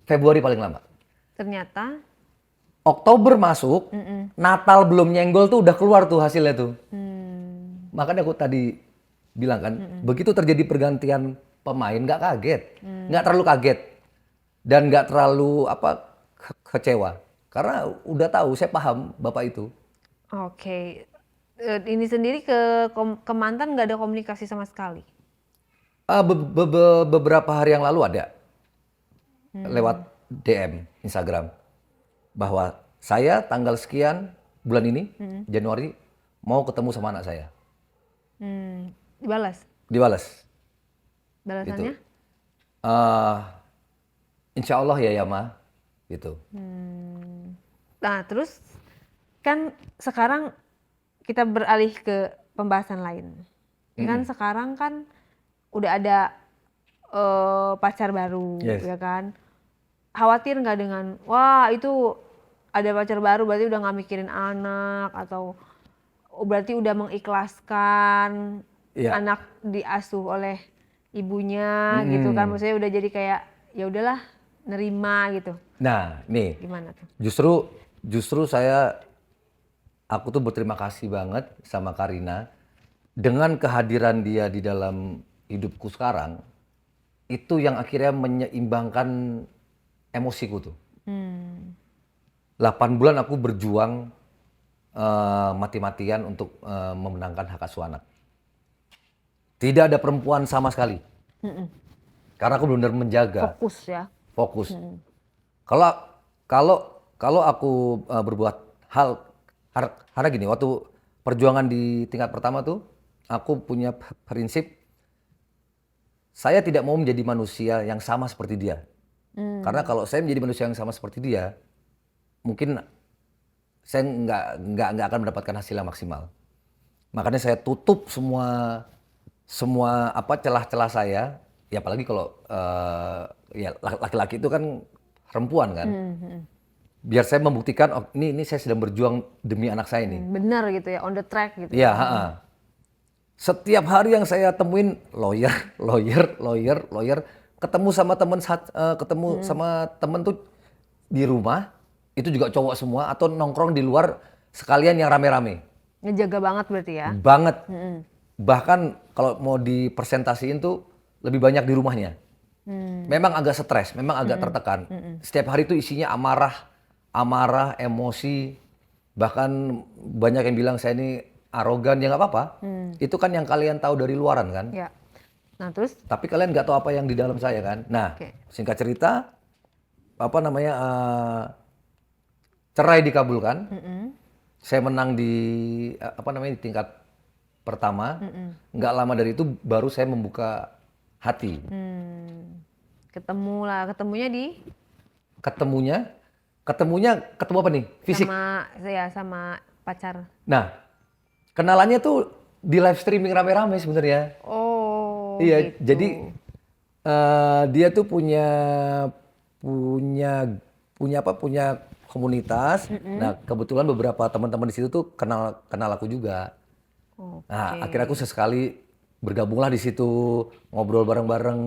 Speaker 2: Februari paling lama.
Speaker 1: Ternyata
Speaker 2: Oktober masuk, Natal belum nyenggol tuh udah keluar tuh hasilnya tuh. Makanya aku tadi bilang kan, begitu terjadi pergantian pemain nggak kaget, nggak terlalu kaget dan nggak terlalu kecewa karena udah tahu saya paham bapak itu.
Speaker 1: oke. Ini sendiri ke mantan nggak ada komunikasi sama sekali.
Speaker 2: Beberapa hari yang lalu ada lewat DM Instagram bahwa saya tanggal sekian bulan ini Januari mau ketemu sama anak saya. Dibalas.
Speaker 1: Balasannya?
Speaker 2: Gitu. Insya Allah ya Ma, gitu.
Speaker 1: Nah, terus kan sekarang kita beralih ke pembahasan lain. Kan sekarang kan udah ada pacar baru,
Speaker 2: Yes.
Speaker 1: ya kan? Khawatir nggak dengan, wah itu ada pacar baru berarti udah nggak mikirin anak atau berarti udah mengikhlaskan
Speaker 2: Iya.
Speaker 1: anak diasuh oleh ibunya gitu kan? Maksudnya udah jadi kayak ya udahlah nerima gitu.
Speaker 2: Nah, nih,
Speaker 1: Gimana tuh?
Speaker 2: justru aku tuh berterima kasih banget sama Karina dengan kehadiran dia di dalam hidupku sekarang. Itu yang akhirnya menyeimbangkan emosiku tuh. 8 bulan aku berjuang mati-matian untuk memenangkan hak asuh anak. Tidak ada perempuan sama sekali. Karena aku benar-benar menjaga.
Speaker 1: Fokus ya.
Speaker 2: Fokus. Kalau aku berbuat hal karena gini, waktu perjuangan di tingkat pertama tuh, aku punya prinsip saya tidak mau menjadi manusia yang sama seperti dia. Karena kalau saya menjadi manusia yang sama seperti dia, mungkin saya nggak akan mendapatkan hasil yang maksimal. Makanya saya tutup semua celah-celah saya. Ya apalagi kalau ya laki-laki itu kan perempuan kan. Biar saya membuktikan, oh, ini saya sedang berjuang demi anak saya ini.
Speaker 1: Benar gitu ya, on the track gitu.
Speaker 2: Iya, setiap hari yang saya temuin lawyer, ketemu sama teman tuh di rumah, itu juga cowok semua atau nongkrong di luar sekalian yang rame-rame.
Speaker 1: Ngejaga banget berarti ya.
Speaker 2: Banget. Bahkan kalau mau dipresentasiin tuh lebih banyak di rumahnya. Memang agak stres, memang agak tertekan. Setiap hari itu isinya amarah, emosi. Bahkan banyak yang bilang saya ini arogan, ya nggak apa-apa. Itu kan yang kalian tahu dari luaran kan.
Speaker 1: Ya. Nah terus?
Speaker 2: Tapi kalian nggak tahu apa yang di dalam saya kan. Nah, singkat cerita, cerai dikabulkan. Saya menang di di tingkat pertama. Nggak lama dari itu baru saya membuka hati. Ketemunya ketemu apa nih? Fisik.
Speaker 1: Sama pacar.
Speaker 2: Nah, kenalannya tuh di live streaming rame-rame sebenarnya.
Speaker 1: Oh.
Speaker 2: Iya,
Speaker 1: gitu.
Speaker 2: jadi dia tuh punya komunitas. Nah, kebetulan beberapa teman-teman di situ tuh kenal aku juga. Nah, akhirnya aku sesekali bergabunglah di situ, ngobrol bareng-bareng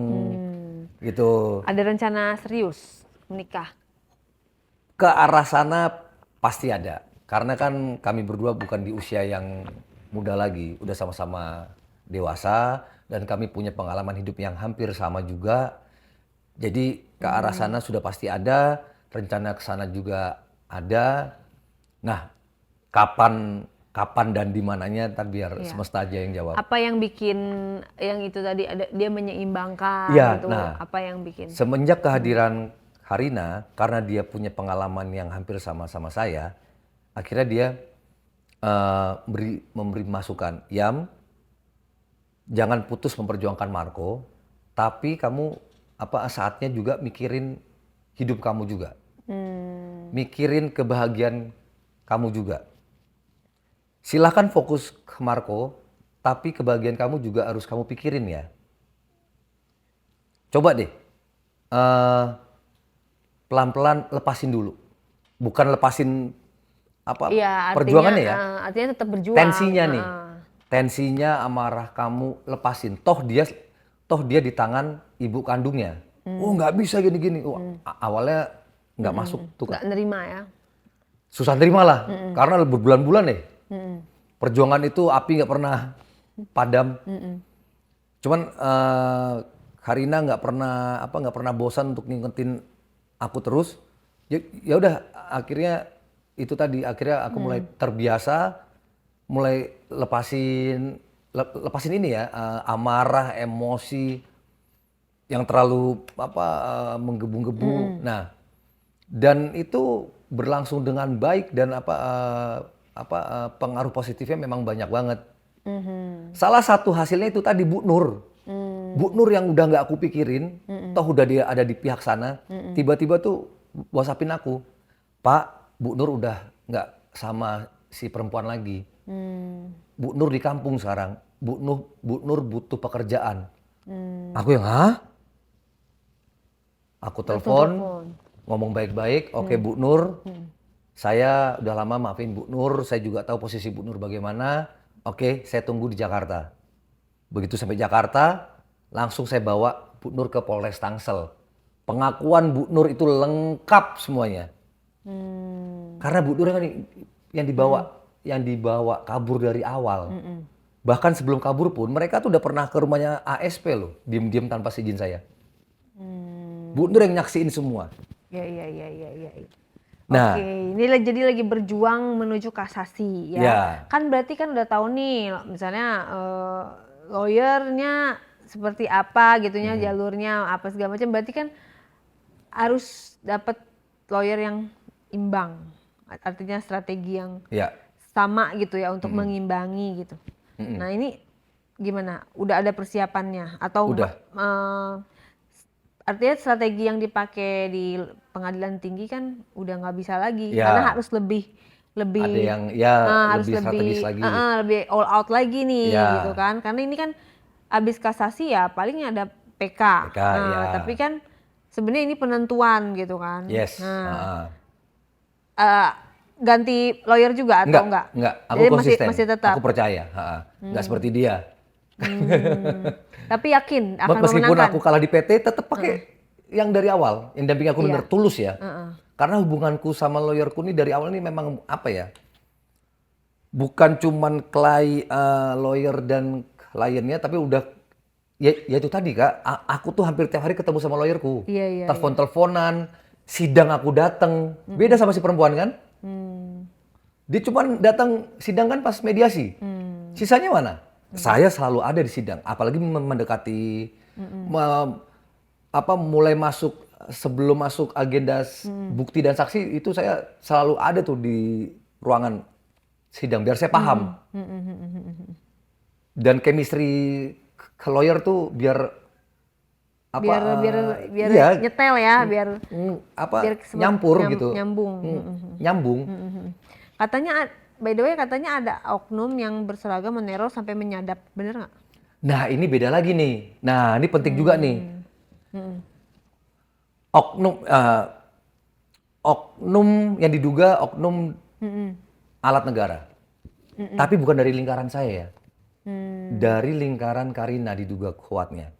Speaker 2: gitu.
Speaker 1: Ada rencana serius menikah?
Speaker 2: Ke arah sana pasti ada. Karena kan kami berdua bukan di usia yang muda lagi, udah sama-sama dewasa dan kami punya pengalaman hidup yang hampir sama juga. Jadi ke arah sana sudah pasti ada, rencana ke sana juga ada. Nah, kapan dan di mananya ntar biar semesta aja yang jawab.
Speaker 1: Apa yang bikin yang itu tadi dia menyeimbangkan gitu?
Speaker 2: Nah,
Speaker 1: apa yang bikin?
Speaker 2: Semenjak kehadiran Karina, karena dia punya pengalaman yang hampir sama-sama saya, akhirnya dia memberi masukan, Yam, jangan putus memperjuangkan Marco, tapi kamu saatnya juga mikirin hidup kamu juga, mikirin kebahagiaan kamu juga. Silahkan fokus ke Marco, tapi kebahagiaan kamu juga harus kamu pikirin ya. Coba deh. Pelan-pelan lepasin dulu. Bukan lepasin perjuangannya ya.
Speaker 1: Artinya tetap berjuang.
Speaker 2: Tensinya nih. Tensinya, amarah kamu lepasin. Toh dia di tangan ibu kandungnya. Oh nggak bisa gini-gini. Awalnya nggak masuk tuh kan.
Speaker 1: Nggak nerima ya.
Speaker 2: Susah terima lah. Karena berbulan-bulan nih. Perjuangan itu api nggak pernah padam. Cuman Karina nggak pernah bosan untuk ngingetin aku terus. Ya udah akhirnya aku mulai terbiasa, mulai lepasin ini ya, amarah, emosi yang terlalu menggebu-gebu. Nah, dan itu berlangsung dengan baik dan pengaruh positifnya memang banyak banget. Salah satu hasilnya itu tadi Bu Nur. Bu Nur yang udah nggak aku pikirin, toh udah dia ada di pihak sana, tiba-tiba tuh WhatsAppin aku, Pak, Bu Nur udah nggak sama si perempuan lagi. Bu Nur di kampung sekarang, Bu Nur butuh pekerjaan. Aku yang, hah? Aku telepon, ngomong baik-baik, oke Bu Nur, saya udah lama maafin Bu Nur, saya juga tahu posisi Bu Nur bagaimana, oke saya tunggu di Jakarta. Begitu sampai Jakarta, langsung saya bawa Bu Nur ke Polres Tangsel Pengakuan Bu Nur itu lengkap semuanya. Karena Bu Nur kan yang dibawa kabur dari awal. Bahkan sebelum kabur pun mereka tuh udah pernah ke rumahnya ASP loh, diam-diam tanpa izin saya. Bu Nur yang nyaksiin semua.
Speaker 1: Iya.
Speaker 2: Nah,
Speaker 1: Oke, ini jadi lagi berjuang menuju kasasi ya.
Speaker 2: Ya.
Speaker 1: Kan berarti kan udah tahu nih, misalnya lawyernya seperti apa gitunya, jalurnya apa segala macam. Berarti kan harus dapat lawyer yang imbang, artinya strategi yang
Speaker 2: ya.
Speaker 1: sama gitu ya untuk mengimbangi gitu. Nah ini gimana? Udah ada persiapannya atau
Speaker 2: Udah.
Speaker 1: artinya strategi yang dipakai di pengadilan tinggi kan udah nggak bisa lagi
Speaker 2: Ya.
Speaker 1: karena harus lebih
Speaker 2: Ada yang ya
Speaker 1: harus
Speaker 2: lebih strategis lagi.
Speaker 1: lebih all out lagi nih
Speaker 2: Ya.
Speaker 1: gitu kan, karena ini kan abis kasasi ya paling ada PK.
Speaker 2: PK,
Speaker 1: Nah
Speaker 2: ya.
Speaker 1: tapi kan sebenarnya ini penentuan gitu kan.
Speaker 2: Yes.
Speaker 1: Nah ganti lawyer juga atau enggak?
Speaker 2: Enggak. Aku
Speaker 1: Jadi
Speaker 2: konsisten.
Speaker 1: masih tetap.
Speaker 2: Aku percaya. Enggak seperti dia.
Speaker 1: Tapi yakin akan
Speaker 2: Meskipun
Speaker 1: memenangkan.
Speaker 2: aku kalah di PT, tetap pakai yang dari awal. Yang damping aku benar tulus ya. Karena hubunganku sama lawyerku ini dari awal ini memang apa ya? Bukan cuman lawyer dan kliennya, tapi udah ya itu tadi Kak. Aku tuh hampir tiap hari ketemu sama lawyerku.
Speaker 1: Iya.
Speaker 2: Telepon-teleponan, sidang aku datang. Beda sama si perempuan kan? Dia cuman datang sidang kan pas mediasi. Sisanya mana? Saya selalu ada di sidang, apalagi mendekati mulai masuk sebelum masuk agenda bukti dan saksi itu saya selalu ada tuh di ruangan sidang biar saya paham. Dan chemistry ke lawyer tuh biar
Speaker 1: biar
Speaker 2: iya,
Speaker 1: nyetel ya, biar
Speaker 2: nyampur gitu.
Speaker 1: nyambung.
Speaker 2: Nyambung.
Speaker 1: Katanya by the way katanya ada oknum yang berseragam meneror sampai menyadap, bener nggak?
Speaker 2: Nah ini beda lagi nih. Nah ini penting juga nih. Oknum yang diduga oknum alat negara. Tapi bukan dari lingkaran saya ya. Dari lingkaran Karina diduga kuatnya.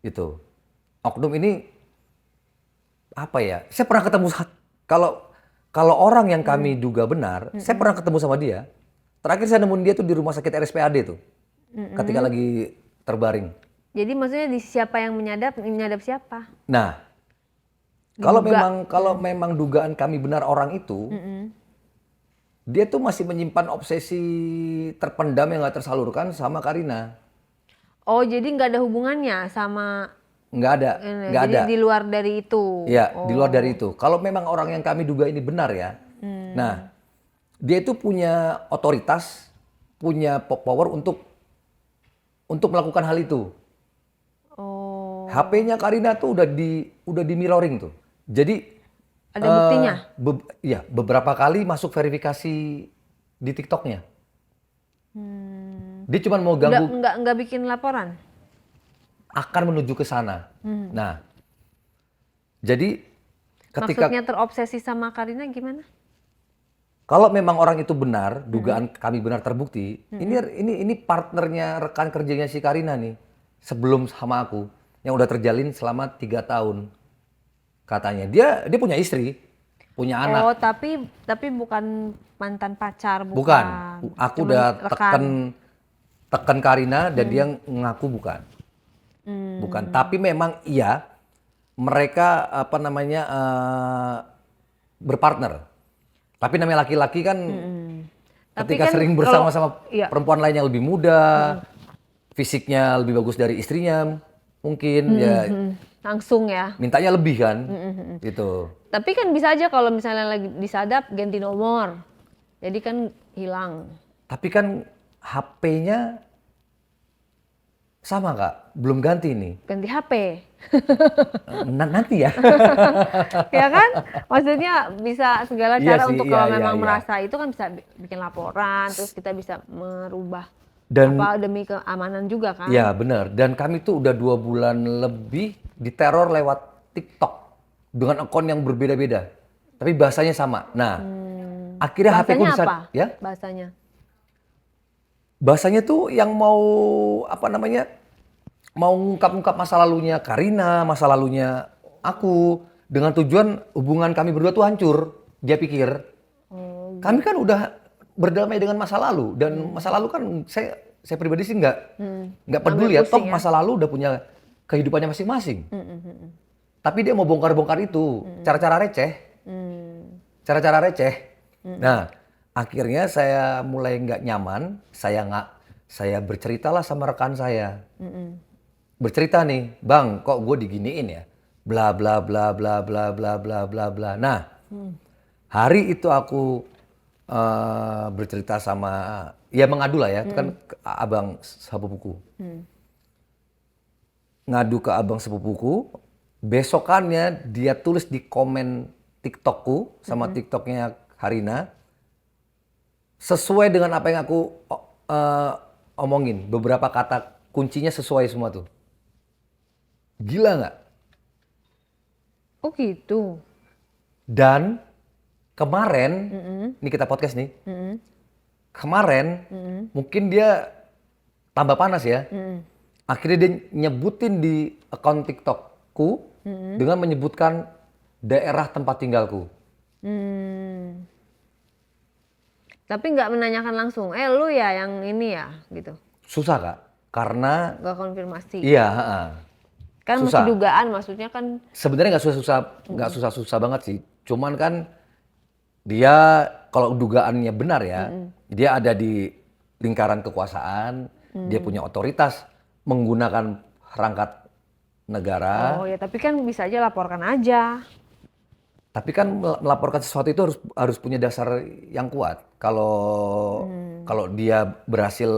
Speaker 2: Itu. Oknum ini apa ya? Saya pernah ketemu kalau orang yang kami duga benar, saya pernah ketemu sama dia. Terakhir saya nemuin dia tuh di rumah sakit RSPAD tuh. Ketika lagi terbaring.
Speaker 1: Jadi maksudnya di siapa yang menyadap siapa?
Speaker 2: Nah, kalau memang dugaan kami benar orang itu, dia tuh masih menyimpan obsesi terpendam yang nggak tersalurkan sama Karina.
Speaker 1: Oh, jadi nggak ada hubungannya sama
Speaker 2: Nggak ada, nggak
Speaker 1: jadi
Speaker 2: ada.
Speaker 1: di luar dari itu.
Speaker 2: Ya, di luar dari itu. Kalau memang orang yang kami duga ini benar ya, nah dia itu punya otoritas, punya power untuk melakukan hal itu.
Speaker 1: Oh.
Speaker 2: HP-nya Karina tuh udah di mirroring tuh. Jadi
Speaker 1: Ada buktinya?
Speaker 2: Iya, beberapa kali masuk verifikasi di TikTok-nya. Dia cuma mau ganggu,
Speaker 1: Nggak bikin laporan?
Speaker 2: akan menuju ke sana. Nah, jadi ketika
Speaker 1: Maksudnya terobsesi sama Karina gimana?
Speaker 2: kalau memang orang itu benar, dugaan kami benar terbukti, ini partnernya rekan kerjanya si Karina nih, sebelum sama aku, yang udah terjalin selama 3 tahun. Katanya dia punya istri, punya anak.
Speaker 1: Oh, tapi bukan mantan pacar,
Speaker 2: Bukan. Aku
Speaker 1: Cuman
Speaker 2: udah
Speaker 1: rekan.
Speaker 2: tekan Karina dan dia ngaku bukan. Bukan. Tapi memang iya mereka berpartner. Tapi namanya laki-laki kan
Speaker 1: Tapi
Speaker 2: ketika
Speaker 1: kan
Speaker 2: sering bersama-sama
Speaker 1: iya.
Speaker 2: perempuan lain yang lebih muda, fisiknya lebih bagus dari istrinya, mungkin ya
Speaker 1: Langsung ya.
Speaker 2: mintanya lebih kan. Gitu.
Speaker 1: Tapi kan bisa aja kalau misalnya lagi disadap ganti nomor. Jadi kan hilang.
Speaker 2: Tapi kan HP-nya sama Kak, belum ganti nih.
Speaker 1: Ganti HP.
Speaker 2: Nanti ya.
Speaker 1: Ya kan? Maksudnya bisa segala
Speaker 2: Iya
Speaker 1: cara
Speaker 2: sih,
Speaker 1: untuk
Speaker 2: iya,
Speaker 1: kalau
Speaker 2: iya,
Speaker 1: memang
Speaker 2: iya.
Speaker 1: merasa itu kan bisa bikin laporan, terus kita bisa merubah
Speaker 2: Dan
Speaker 1: demi keamanan juga kan?
Speaker 2: ya benar. Dan kami tuh udah 2 bulan lebih diteror lewat TikTok dengan akun yang berbeda-beda. Tapi bahasanya sama. Nah, akhirnya HP ku
Speaker 1: Bahasanya
Speaker 2: bisa
Speaker 1: apa?
Speaker 2: ya.
Speaker 1: Bahasanya.
Speaker 2: Bahasanya tuh yang mau mau ngungkap-ngungkap masa lalunya Karina, masa lalunya aku dengan tujuan hubungan kami berdua tuh hancur. Dia pikir kami kan udah berdamai dengan masa lalu dan masa lalu kan saya pribadi sih nggak peduli ya. Toh masa lalu udah punya kehidupannya masing-masing. Tapi dia mau bongkar-bongkar itu cara-cara receh. Cara-cara receh. Nah, akhirnya saya mulai nggak nyaman. Saya berceritalah sama rekan saya. Bercerita nih, Bang, kok gue diginiin ya? Bla bla bla bla bla bla bla bla bla. Nah, hari itu aku bercerita sama, ya mengadu lah ya, itu kan ke abang sepupuku. Ngadu ke abang sepupuku, besokannya dia tulis di komen TikTokku sama TikToknya Harina, sesuai dengan apa yang aku omongin. Beberapa kata kuncinya sesuai semua tuh. Gila nggak?
Speaker 1: Oh gitu.
Speaker 2: Dan kemarin, ini kita podcast nih, kemarin mungkin dia tambah panas ya. Akhirnya dia nyebutin di akun TikTokku dengan menyebutkan daerah tempat tinggalku.
Speaker 1: Tapi nggak menanyakan langsung, lu ya yang ini ya gitu.
Speaker 2: Susah Kak, karena
Speaker 1: Nggak konfirmasi.
Speaker 2: iya,
Speaker 1: Kan
Speaker 2: susah.
Speaker 1: masih dugaan, maksudnya kan.
Speaker 2: Sebenarnya nggak susah banget sih. Cuman kan dia kalau dugaannya benar ya, dia ada di lingkaran kekuasaan, dia punya otoritas menggunakan perangkat negara.
Speaker 1: Oh ya, tapi kan bisa aja laporkan aja.
Speaker 2: Tapi kan melaporkan sesuatu itu harus punya dasar yang kuat. Kalau dia berhasil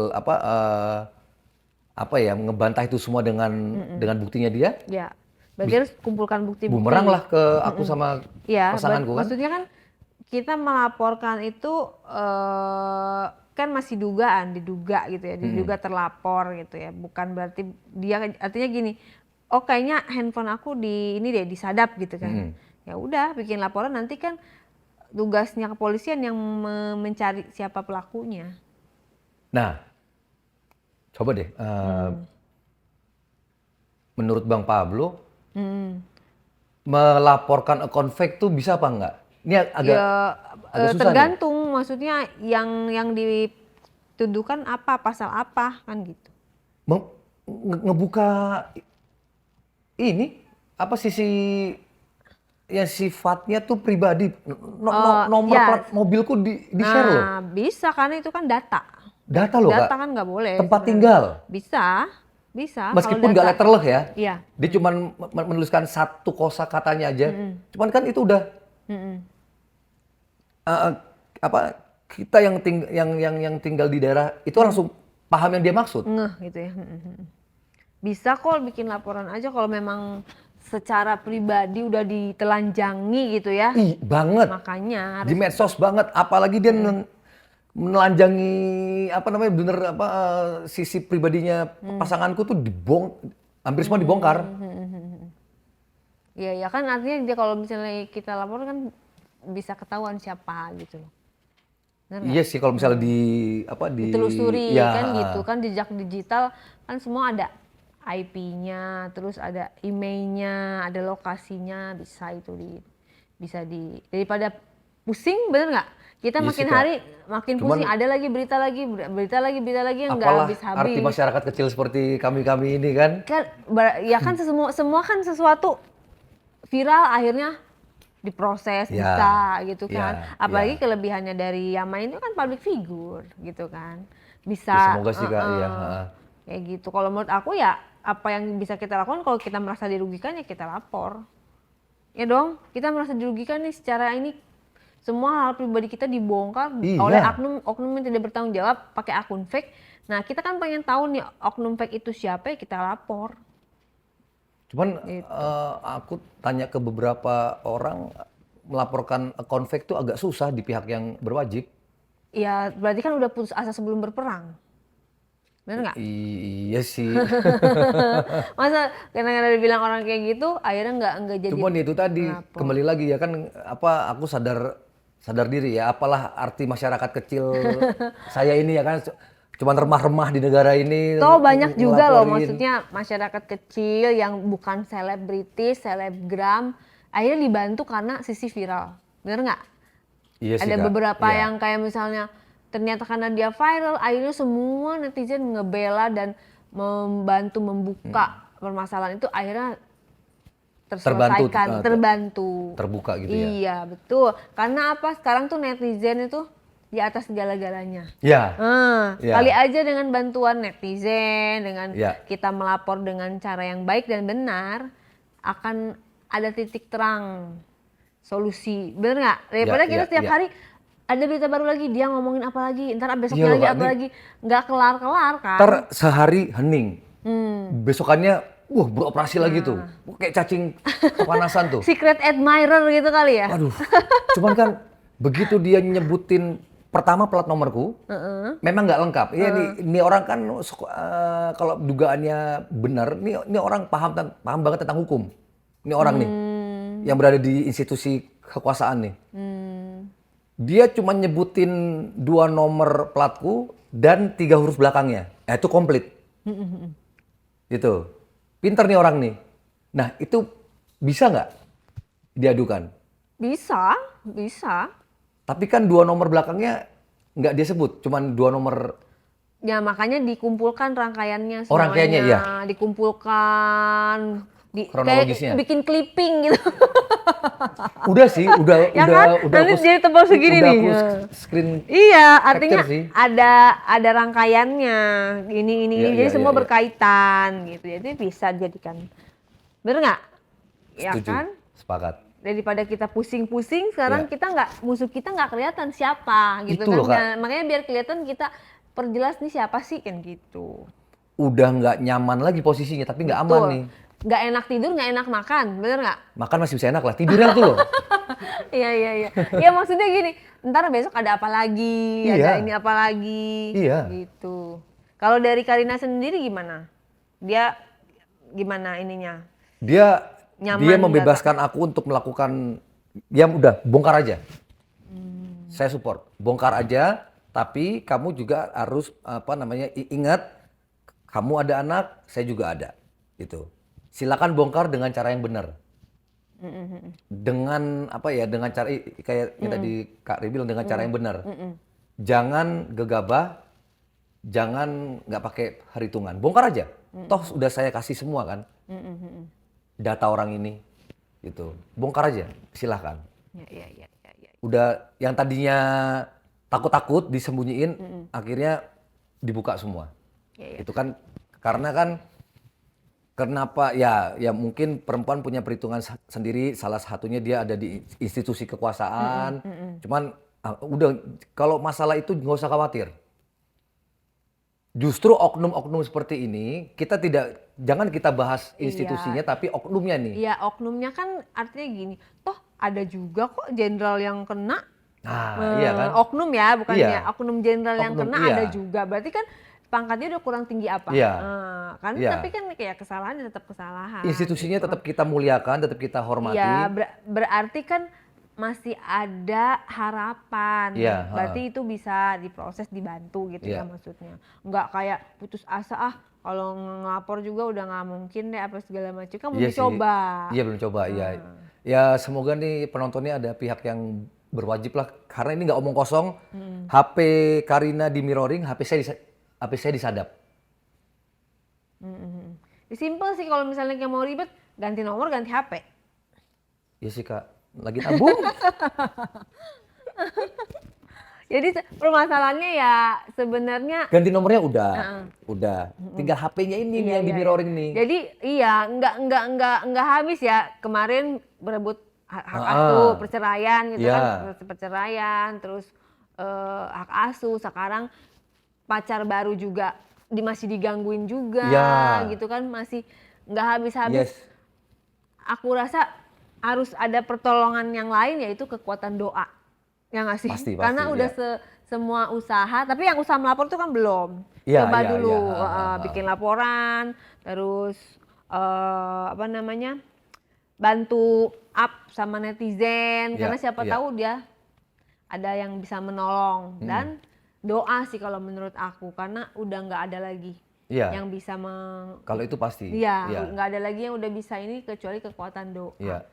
Speaker 2: apa ya ngebantah itu semua dengan buktinya dia,
Speaker 1: Ya, berarti harus kumpulkan bukti-bukti.
Speaker 2: bumerang lah ke aku sama
Speaker 1: Ya,
Speaker 2: pasanganku kan.
Speaker 1: maksudnya kan kita melaporkan itu kan masih dugaan, diduga gitu ya, diduga terlapor gitu ya. Bukan berarti dia, artinya gini, oh kayaknya handphone aku disadap gitu kan. Ya udah, bikin laporan, nanti kan tugasnya kepolisian yang mencari siapa pelakunya.
Speaker 2: Nah, coba deh, menurut Bang Pablo, melaporkan akun fake tuh bisa apa enggak? Ini agak susah nih.
Speaker 1: Tergantung, maksudnya yang dituduhkan apa, pasal apa kan gitu.
Speaker 2: Ngebuka ini apa sisi yang sifatnya tuh pribadi, nomor
Speaker 1: ya.
Speaker 2: plat mobilku di share loh.
Speaker 1: Nah, bisa karena itu kan data.
Speaker 2: Data loh
Speaker 1: Data
Speaker 2: Kak.
Speaker 1: kan nggak boleh.
Speaker 2: Tempat
Speaker 1: sebenarnya.
Speaker 2: tinggal.
Speaker 1: Bisa.
Speaker 2: Meskipun
Speaker 1: kalau
Speaker 2: nggak
Speaker 1: data.
Speaker 2: letterleh ya,
Speaker 1: Iya.
Speaker 2: dia cuma menuliskan satu kosakatanya aja. Cuman kan itu udah apa kita yang tinggal di daerah itu langsung paham yang dia maksud.
Speaker 1: Ngeh gitu ya. Bisa kok bikin laporan aja kalau memang secara pribadi udah ditelanjangi gitu ya.
Speaker 2: Ih, banget.
Speaker 1: Makanya
Speaker 2: Di medsos banget, apalagi dia menelanjangi apa namanya bener apa sisi pribadinya pasanganku tuh hampir semua dibongkar.
Speaker 1: ya kan artinya dia kalau misalnya kita lapor kan bisa ketahuan siapa gitu loh. Bener nggak?
Speaker 2: Iya sih kalau misalnya
Speaker 1: Ditelusuri
Speaker 2: ya,
Speaker 1: kan gitu kan, jejak digital kan semua ada IP-nya, terus ada emailnya, ada lokasinya, bisa itu daripada pusing, bener nggak? Kita
Speaker 2: Iya
Speaker 1: makin
Speaker 2: sih, Kak.
Speaker 1: hari makin
Speaker 2: Cuman-
Speaker 1: pusing, ada lagi berita lagi yang nggak
Speaker 2: apalah
Speaker 1: habis-habis.
Speaker 2: arti masyarakat kecil seperti kami ini kan.
Speaker 1: Kan ya kan semua kan sesuatu viral akhirnya diproses
Speaker 2: Ya,
Speaker 1: bisa gitu kan.
Speaker 2: ya,
Speaker 1: Apalagi
Speaker 2: ya.
Speaker 1: kelebihannya dari Yama itu kan public figure gitu kan. Bisa
Speaker 2: Ya, semoga sih Kak, ya.
Speaker 1: kayak gitu. Kalau menurut aku ya apa yang bisa kita lakukan, kalau kita merasa dirugikan ya kita lapor. Ya dong, kita merasa dirugikan nih secara ini, semua hal pribadi kita dibongkar
Speaker 2: Iya.
Speaker 1: oleh oknum yang tidak bertanggung jawab pakai akun fake. Nah, kita kan pengen tahu nih oknum fake itu siapa, ya kita lapor.
Speaker 2: Cuman
Speaker 1: Gitu.
Speaker 2: aku tanya ke beberapa orang, melaporkan akun fake tuh agak susah di pihak yang berwajib.
Speaker 1: Ya berarti kan udah putus asa sebelum berperang. Bener nggak?
Speaker 2: Iya sih.
Speaker 1: Masa kadang-kadang dibilang orang kayak gitu, akhirnya nggak jadi.
Speaker 2: Cuman itu tadi
Speaker 1: lapor.
Speaker 2: kembali lagi ya kan apa aku sadar diri ya, apalah arti masyarakat kecil saya ini ya kan. cuman remah-remah di negara ini.
Speaker 1: Toh banyak juga loh,
Speaker 2: ngelaporin.
Speaker 1: maksudnya masyarakat kecil yang bukan selebritis, selebgram, akhirnya dibantu karena sisi viral. Bener nggak?
Speaker 2: Iya sih,
Speaker 1: Ada
Speaker 2: Kak.
Speaker 1: beberapa
Speaker 2: Iya.
Speaker 1: yang kayak misalnya ternyata karena dia viral, akhirnya semua netizen ngebela dan membantu membuka permasalahan itu, akhirnya terselesaikan, terbantu.
Speaker 2: terbuka gitu ya.
Speaker 1: Iya, betul. Karena apa? Sekarang tuh netizen itu di atas segala-galanya.
Speaker 2: Ya. Ya.
Speaker 1: Kali aja dengan bantuan netizen, dengan
Speaker 2: Ya.
Speaker 1: kita melapor dengan cara yang baik dan benar, akan ada titik terang, solusi. Bener nggak? Daripada kita setiap hari ada berita baru lagi, dia ngomongin apa lagi, ntar besoknya
Speaker 2: Iya loh,
Speaker 1: lagi
Speaker 2: Kak,
Speaker 1: apa
Speaker 2: ini
Speaker 1: lagi, nggak kelar-kelar kan?
Speaker 2: Ntar sehari hening. Besokannya, beroperasi lagi tuh. Kayak cacing kepanasan tuh.
Speaker 1: Secret admirer gitu kali ya?
Speaker 2: Aduh, cuman kan begitu dia nyebutin pertama plat nomorku, memang nggak lengkap. Iya, ini orang kan kalau dugaannya benar, ini orang paham banget tentang hukum. Ini orang nih yang berada di institusi kekuasaan nih. Dia cuma nyebutin 2 nomor platku dan 3 huruf belakangnya. Itu komplit. Itu. Pinter nih orang nih. Nah, itu bisa nggak diadukan?
Speaker 1: Bisa, bisa.
Speaker 2: Tapi kan 2 nomor belakangnya nggak dia sebut, cuman 2 nomor.
Speaker 1: Ya makanya dikumpulkan rangkaiannya semuanya.
Speaker 2: Oh, rangkaiannya, iya.
Speaker 1: Dikumpulkan,
Speaker 2: Kronologisnya.
Speaker 1: kayak bikin clipping gitu.
Speaker 2: Udah sih, udah
Speaker 1: Ya kan? Nanti jadi tebal segini
Speaker 2: udah
Speaker 1: nih.
Speaker 2: aku
Speaker 1: Ya.
Speaker 2: screen.
Speaker 1: Iya, artinya
Speaker 2: capture sih.
Speaker 1: ada rangkaiannya. Ini
Speaker 2: Iya,
Speaker 1: jadi
Speaker 2: iya,
Speaker 1: semua
Speaker 2: iya.
Speaker 1: berkaitan gitu. Jadi bisa dijadikan. Bener nggak? Ya
Speaker 2: Setuju.
Speaker 1: kan?
Speaker 2: Sepakat.
Speaker 1: Daripada kita pusing-pusing, sekarang
Speaker 2: Iya.
Speaker 1: kita musuh kita nggak kelihatan siapa gitu
Speaker 2: Itu
Speaker 1: kan.
Speaker 2: loh, Kak.
Speaker 1: Nah, makanya biar kelihatan kita perjelas nih siapa sih kan gitu.
Speaker 2: Udah nggak nyaman lagi posisinya, tapi nggak aman nih.
Speaker 1: Nggak enak tidur, nggak enak makan, bener nggak?
Speaker 2: Makan masih bisa enak lah, tidurnya tuh loh.
Speaker 1: Iya. Ya maksudnya gini, ntar besok ada apa lagi,
Speaker 2: Iya.
Speaker 1: ada ini apa lagi,
Speaker 2: Iya.
Speaker 1: gitu. Kalau dari Karina sendiri gimana? Dia gimana ininya?
Speaker 2: Dia
Speaker 1: Nyaman
Speaker 2: dia
Speaker 1: nggak,
Speaker 2: membebaskan aku untuk melakukan, ya udah bongkar aja. Saya support, bongkar aja. Tapi kamu juga harus ingat, kamu ada anak, saya juga ada, gitu. Silakan bongkar dengan cara yang benar. Dengan dengan cara kayak yang tadi Kak Ri bilang, dengan cara yang benar. Jangan gegabah, jangan nggak pakai perhitungan, bongkar aja. Toh udah saya kasih semua kan, data orang ini, gitu. Bongkar aja, silahkan.
Speaker 1: Ya.
Speaker 2: Udah yang tadinya takut-takut disembunyiin, akhirnya dibuka semua.
Speaker 1: Ya.
Speaker 2: Itu kan karena kan kenapa ya mungkin perempuan punya perhitungan sendiri, salah satunya dia ada di institusi kekuasaan. Cuman udah, kalau masalah itu nggak usah khawatir. Justru oknum-oknum seperti ini jangan kita bahas institusinya, tapi oknumnya nih.
Speaker 1: Iya, oknumnya kan artinya gini, toh ada juga kok jenderal yang kena.
Speaker 2: Nah, iya kan?
Speaker 1: Oknum ya, bukannya
Speaker 2: Iya.
Speaker 1: oknum jenderal yang
Speaker 2: Oknum,
Speaker 1: kena
Speaker 2: iya.
Speaker 1: ada juga. Berarti kan pangkatnya udah kurang tinggi apa?
Speaker 2: Iya.
Speaker 1: Kan
Speaker 2: Iya.
Speaker 1: tapi kan kayak kesalahan tetap kesalahan.
Speaker 2: Institusinya
Speaker 1: gitu.
Speaker 2: tetap kita muliakan, tetap kita hormati.
Speaker 1: Iya, berarti kan masih ada harapan.
Speaker 2: Iya,
Speaker 1: Berarti itu bisa diproses, dibantu gitu ya
Speaker 2: Iya.
Speaker 1: maksudnya. Enggak kayak putus asa, kalau ngelapor juga udah nggak mungkin deh apa segala macam. Kan belum
Speaker 2: Iya sih.
Speaker 1: dicoba.
Speaker 2: Iya, belum coba, iya. Ya semoga nih penontonnya ada pihak yang berwajib lah, karena ini nggak omong kosong. HP Karina di mirroring, HP saya disadap.
Speaker 1: Ya, simple sih kalau misalnya yang mau ribet, ganti nomor, ganti HP.
Speaker 2: Iya sih Kak, lagi nabung.
Speaker 1: Jadi permasalahannya ya sebenarnya
Speaker 2: Ganti nomornya udah. Tinggal HP-nya ini nih yang di mirroring nih.
Speaker 1: Jadi iya, nggak habis ya kemarin berebut hak asuh, perceraian gitu
Speaker 2: Iya.
Speaker 1: kan, perceraian, terus hak asuh, sekarang pacar baru juga masih digangguin juga,
Speaker 2: Iya.
Speaker 1: gitu kan, masih nggak habis-habis.
Speaker 2: Yes.
Speaker 1: Aku rasa harus ada pertolongan yang lain, yaitu kekuatan doa, ya nggak sih?
Speaker 2: Pasti,
Speaker 1: Karena udah
Speaker 2: iya.
Speaker 1: semua usaha, tapi yang usaha melapor itu kan belum.
Speaker 2: Iya,
Speaker 1: Coba
Speaker 2: iya,
Speaker 1: dulu
Speaker 2: iya.
Speaker 1: bikin laporan, terus bantu up sama netizen,
Speaker 2: Iya,
Speaker 1: karena siapa
Speaker 2: iya.
Speaker 1: tahu dia ada yang bisa menolong. Dan doa sih kalau menurut aku, karena udah nggak ada lagi
Speaker 2: Iya.
Speaker 1: yang bisa
Speaker 2: Kalau itu pasti.
Speaker 1: iya,
Speaker 2: Iya.
Speaker 1: nggak ada lagi yang udah bisa ini kecuali kekuatan doa.
Speaker 2: Iya.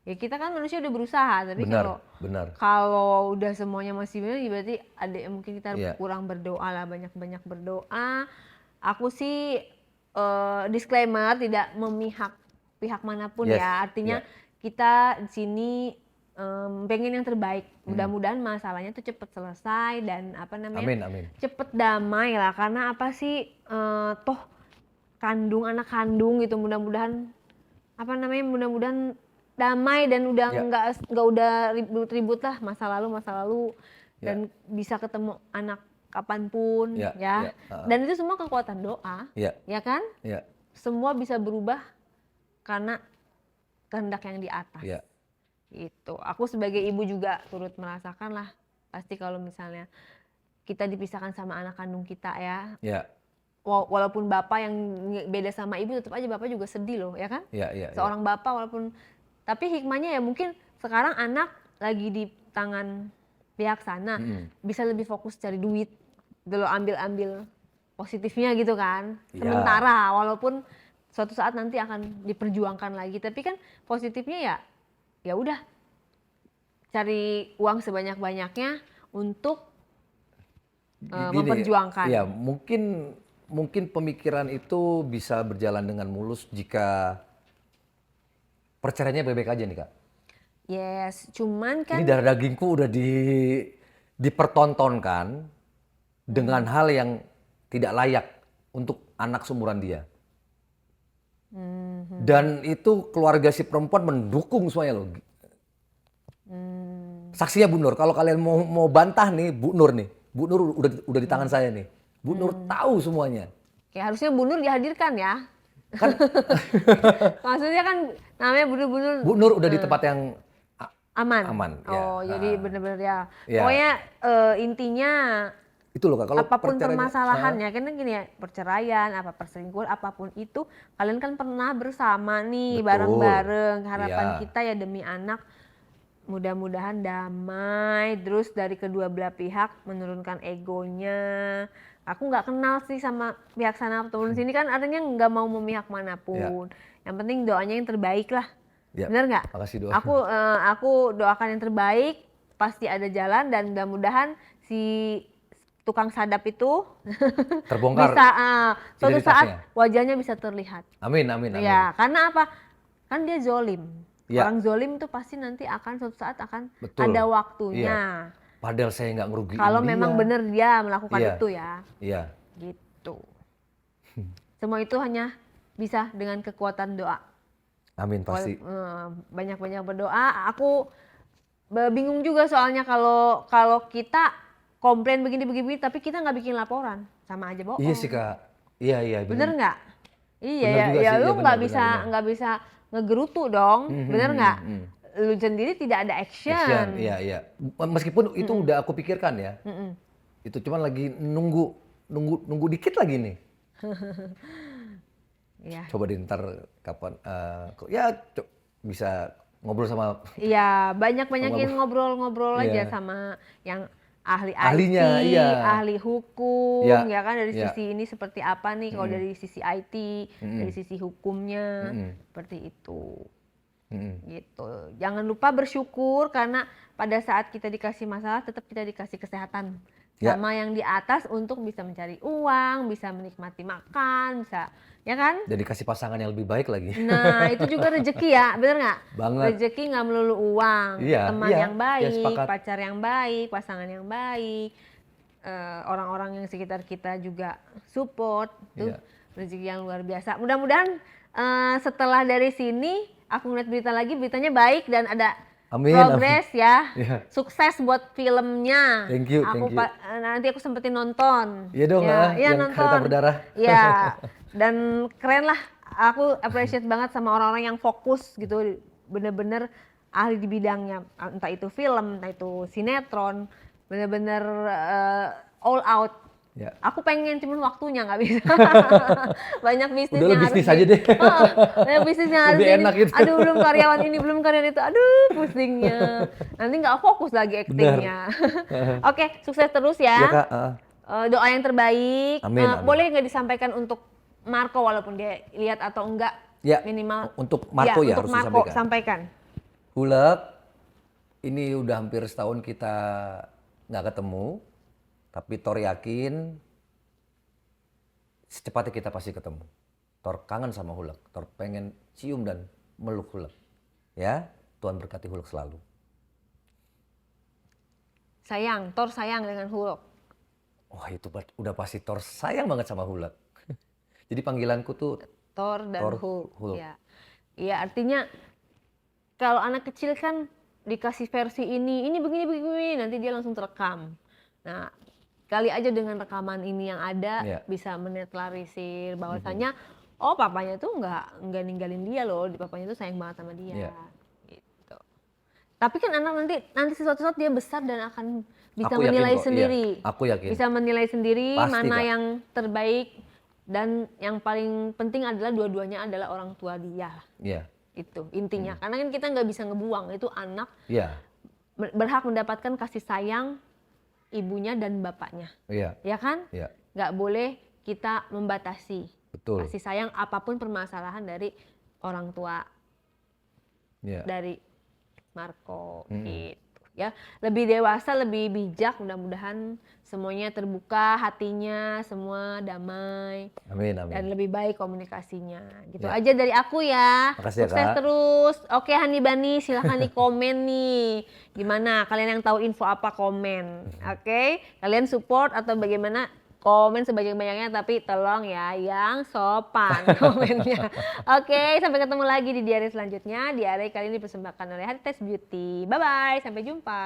Speaker 1: Ya kita kan manusia udah berusaha, tapi
Speaker 2: Benar, benar.
Speaker 1: kalau udah semuanya masih benar, ya berarti ada mungkin kita
Speaker 2: Iya.
Speaker 1: kurang berdoa lah, banyak-banyak berdoa. Aku sih disclaimer tidak memihak pihak manapun
Speaker 2: Yes,
Speaker 1: ya, artinya
Speaker 2: iya.
Speaker 1: kita di sini pengen yang terbaik. Mudah-mudahan masalahnya tuh cepet selesai dan apa namanya?
Speaker 2: Amin, amin.
Speaker 1: Cepet damai lah, karena apa sih toh anak kandung gitu, mudah-mudahan apa namanya, mudah-mudahan damai dan udah
Speaker 2: Ya.
Speaker 1: nggak udah ribut-ribut lah masa lalu
Speaker 2: Ya.
Speaker 1: dan bisa ketemu anak kapanpun
Speaker 2: Ya,
Speaker 1: ya.
Speaker 2: ya,
Speaker 1: Dan itu semua kekuatan doa,
Speaker 2: Iya.
Speaker 1: ya kan?
Speaker 2: Iya.
Speaker 1: Semua bisa berubah karena kehendak yang di atas.
Speaker 2: Iya.
Speaker 1: Itu. Aku sebagai ibu juga turut merasakan lah. Pasti kalau misalnya kita dipisahkan sama anak kandung kita ya.
Speaker 2: Iya.
Speaker 1: Walaupun bapak yang beda sama ibu, tetap aja bapak juga sedih loh, ya kan?
Speaker 2: Iya, iya.
Speaker 1: Seorang bapak walaupun, tapi hikmahnya ya mungkin sekarang anak lagi di tangan pihak sana, bisa lebih fokus cari duit, dulu ambil positifnya gitu kan.
Speaker 2: Iya.
Speaker 1: Sementara walaupun suatu saat nanti akan diperjuangkan lagi, tapi kan positifnya ya udah cari uang sebanyak-banyaknya untuk
Speaker 2: Gini,
Speaker 1: memperjuangkan.
Speaker 2: Ya, mungkin pemikiran itu bisa berjalan dengan mulus jika perceraiannya baik-baik aja nih, Kak.
Speaker 1: Yes, cuman kan
Speaker 2: Ini darah dagingku udah dipertontonkan dengan hal yang tidak layak untuk anak seumuran dia. Dan itu keluarga si perempuan mendukung semuanya loh. Saksinya Bu Nur, kalau kalian mau bantah nih, Bu Nur udah di tangan saya nih. Bu Nur tahu semuanya.
Speaker 1: kayak harusnya Bu Nur dihadirkan ya.
Speaker 2: Kan
Speaker 1: Maksudnya kan namanya Bu Nur
Speaker 2: Bu Nur udah di tempat yang
Speaker 1: aman.
Speaker 2: aman, ya.
Speaker 1: Oh, jadi benar-benar ya.
Speaker 2: Ya.
Speaker 1: Pokoknya intinya
Speaker 2: itu loh Kak, kalau
Speaker 1: apapun
Speaker 2: perceraiannya-
Speaker 1: permasalahannya, kan gini ya, perceraian, apa perselingkuhan, apapun itu, kalian kan pernah bersama nih,
Speaker 2: Betul.
Speaker 1: bareng-bareng. Harapan
Speaker 2: Iya.
Speaker 1: kita ya demi anak, mudah-mudahan damai, terus dari kedua belah pihak menurunkan egonya. Aku nggak kenal sih sama pihak sana ataupun sini, kan artinya nggak mau memihak manapun. Yang penting doanya yang terbaik lah.
Speaker 2: Ya,
Speaker 1: Bener nggak?
Speaker 2: makasih doa.
Speaker 1: Aku doakan yang terbaik, pasti ada jalan, dan mudah-mudahan si tukang sadap itu
Speaker 2: Terbongkar
Speaker 1: bisa suatu saat
Speaker 2: identitasnya.
Speaker 1: wajahnya bisa terlihat.
Speaker 2: Amin, amin, amin.
Speaker 1: Ya, karena apa? Kan dia zolim.
Speaker 2: Ya.
Speaker 1: Orang zolim itu pasti nanti akan suatu saat akan
Speaker 2: Betul.
Speaker 1: ada waktunya.
Speaker 2: Iya. Padahal saya nggak ngerugiin
Speaker 1: Kalau
Speaker 2: dia.
Speaker 1: memang benar dia melakukan
Speaker 2: Iya.
Speaker 1: itu ya,
Speaker 2: Iya.
Speaker 1: gitu. Semua itu hanya bisa dengan kekuatan doa.
Speaker 2: Amin pasti.
Speaker 1: Banyak-banyak berdoa. Aku bingung juga soalnya kalau kita komplain begini, tapi kita nggak bikin laporan, sama aja bohong.
Speaker 2: Iya sih Kak. Iya, iya.
Speaker 1: Bener nggak? Iya
Speaker 2: Bener
Speaker 1: ya,
Speaker 2: juga
Speaker 1: ya
Speaker 2: sih,
Speaker 1: lu
Speaker 2: iya,
Speaker 1: nggak
Speaker 2: bener.
Speaker 1: nggak bisa ngegerutu dong, bener nggak? Lu sendiri tidak ada
Speaker 2: Action,
Speaker 1: action.
Speaker 2: iya, iya. Meskipun itu udah aku pikirkan ya. Itu cuman lagi nunggu dikit lagi nih.
Speaker 1: Iya.
Speaker 2: Coba deh ntar kapan ya bisa ngobrol sama
Speaker 1: Iya, banyak-banyakin ngobrol-ngobrol aja
Speaker 2: Iya.
Speaker 1: sama yang ahli IT,
Speaker 2: Ahlinya, iya.
Speaker 1: ahli hukum,
Speaker 2: Iya,
Speaker 1: ya kan, dari
Speaker 2: iya.
Speaker 1: sisi ini seperti apa nih, kalau dari sisi IT, dari sisi hukumnya, seperti itu. Gitu. Jangan lupa bersyukur, karena pada saat kita dikasih masalah tetap kita dikasih kesehatan
Speaker 2: Ya.
Speaker 1: sama yang di atas untuk bisa mencari uang, bisa menikmati makan, bisa, ya kan?
Speaker 2: dan dikasih pasangan yang lebih baik lagi.
Speaker 1: Nah, itu juga rezeki ya, bener nggak?
Speaker 2: Banget.
Speaker 1: Rezeki nggak melulu uang,
Speaker 2: Iya,
Speaker 1: teman
Speaker 2: iya,
Speaker 1: yang
Speaker 2: iya,
Speaker 1: baik,
Speaker 2: sepakat.
Speaker 1: pacar yang baik, pasangan yang baik, orang-orang yang sekitar kita juga support, tuh
Speaker 2: Iya.
Speaker 1: rezeki yang luar biasa. Mudah-mudahan setelah dari sini aku ngeliat berita lagi, beritanya baik dan ada
Speaker 2: Amin,
Speaker 1: progres ya,
Speaker 2: Iya.
Speaker 1: sukses buat filmnya.
Speaker 2: Thank you, thank you.
Speaker 1: Nanti aku sempetin nonton.
Speaker 2: Iya dong,
Speaker 1: ya,
Speaker 2: yang Kereta Berdarah.
Speaker 1: Iya, dan keren lah. Aku appreciate banget sama orang-orang yang fokus gitu, bener-bener ahli di bidangnya. Entah itu film, entah itu sinetron, bener-bener all out
Speaker 2: Ya.
Speaker 1: Aku pengen cuman waktunya nggak bisa. Banyak bisnis
Speaker 2: Udah
Speaker 1: yang
Speaker 2: lo
Speaker 1: harus
Speaker 2: bisnis aja deh.
Speaker 1: banyak bisnis yang harus
Speaker 2: Lebih
Speaker 1: ini.
Speaker 2: enak gitu.
Speaker 1: Aduh belum karyawan ini, belum karyawan itu. Aduh pusingnya. Nanti nggak fokus lagi aktingnya. Oke, sukses terus ya.
Speaker 2: Iya Kak.
Speaker 1: Doa yang terbaik.
Speaker 2: Amin, amin.
Speaker 1: Boleh nggak disampaikan untuk Marco walaupun dia lihat atau enggak?
Speaker 2: Ya,
Speaker 1: Minimal.
Speaker 2: untuk Marco ya
Speaker 1: untuk
Speaker 2: harus
Speaker 1: Marco
Speaker 2: disampaikan.
Speaker 1: sampaikan.
Speaker 2: Hulek, ini udah hampir setahun kita nggak ketemu, tapi Tor yakin secepatnya kita pasti ketemu. Tor kangen sama Hulek, Tor pengen cium dan meluk Hulek. Ya, Tuhan berkati Hulek selalu.
Speaker 1: Sayang, Thor sayang dengan Hulk.
Speaker 2: Wah itu udah pasti Tor sayang banget sama Hulek. Jadi panggilanku tuh
Speaker 1: Thor dan
Speaker 2: Thor,
Speaker 1: Hulk.
Speaker 2: Hulk.
Speaker 1: Ya. Iya, artinya kalau anak kecil kan dikasih versi ini begini, nanti dia langsung terekam. Nah, kali aja dengan rekaman ini yang ada bisa menetralisir bahwasanya oh papanya tuh nggak ninggalin dia loh, papanya tuh sayang banget sama dia. Gitu. Tapi kan anak nanti sesuatu saat dia besar dan akan bisa
Speaker 2: Aku yakin
Speaker 1: menilai
Speaker 2: kok,
Speaker 1: sendiri.
Speaker 2: iya. Aku yakin.
Speaker 1: Bisa menilai sendiri
Speaker 2: Pasti,
Speaker 1: mana
Speaker 2: Kak.
Speaker 1: yang terbaik. Dan yang paling penting adalah dua-duanya adalah orang tua dia.
Speaker 2: Iya.
Speaker 1: Itu intinya. Karena kan kita nggak bisa ngebuang. Itu anak
Speaker 2: Iya.
Speaker 1: berhak mendapatkan kasih sayang ibunya dan bapaknya.
Speaker 2: Iya.
Speaker 1: Ya kan?
Speaker 2: Iya.
Speaker 1: Nggak boleh kita membatasi.
Speaker 2: Betul.
Speaker 1: Kasih sayang apapun permasalahan dari orang tua.
Speaker 2: Iya.
Speaker 1: Dari Marco. Gitu. Ya, lebih dewasa, lebih bijak, mudah-mudahan semuanya terbuka hatinya, semua damai.
Speaker 2: Amin, amin.
Speaker 1: Dan lebih baik komunikasinya. Gitu
Speaker 2: Ya.
Speaker 1: aja dari aku ya.
Speaker 2: Makasih ya,
Speaker 1: Sukses
Speaker 2: Kak.
Speaker 1: terus. Oke Hani Bani, silahkan di komen nih. Gimana? Kalian yang tahu info apa komen. Oke? Kalian support atau bagaimana? Komen sebanyak-banyaknya, tapi tolong ya yang sopan komennya. Oke, sampai ketemu lagi di diary selanjutnya. Diary kali ini dipersembahkan oleh Heritage Beauty. Bye-bye, sampai jumpa.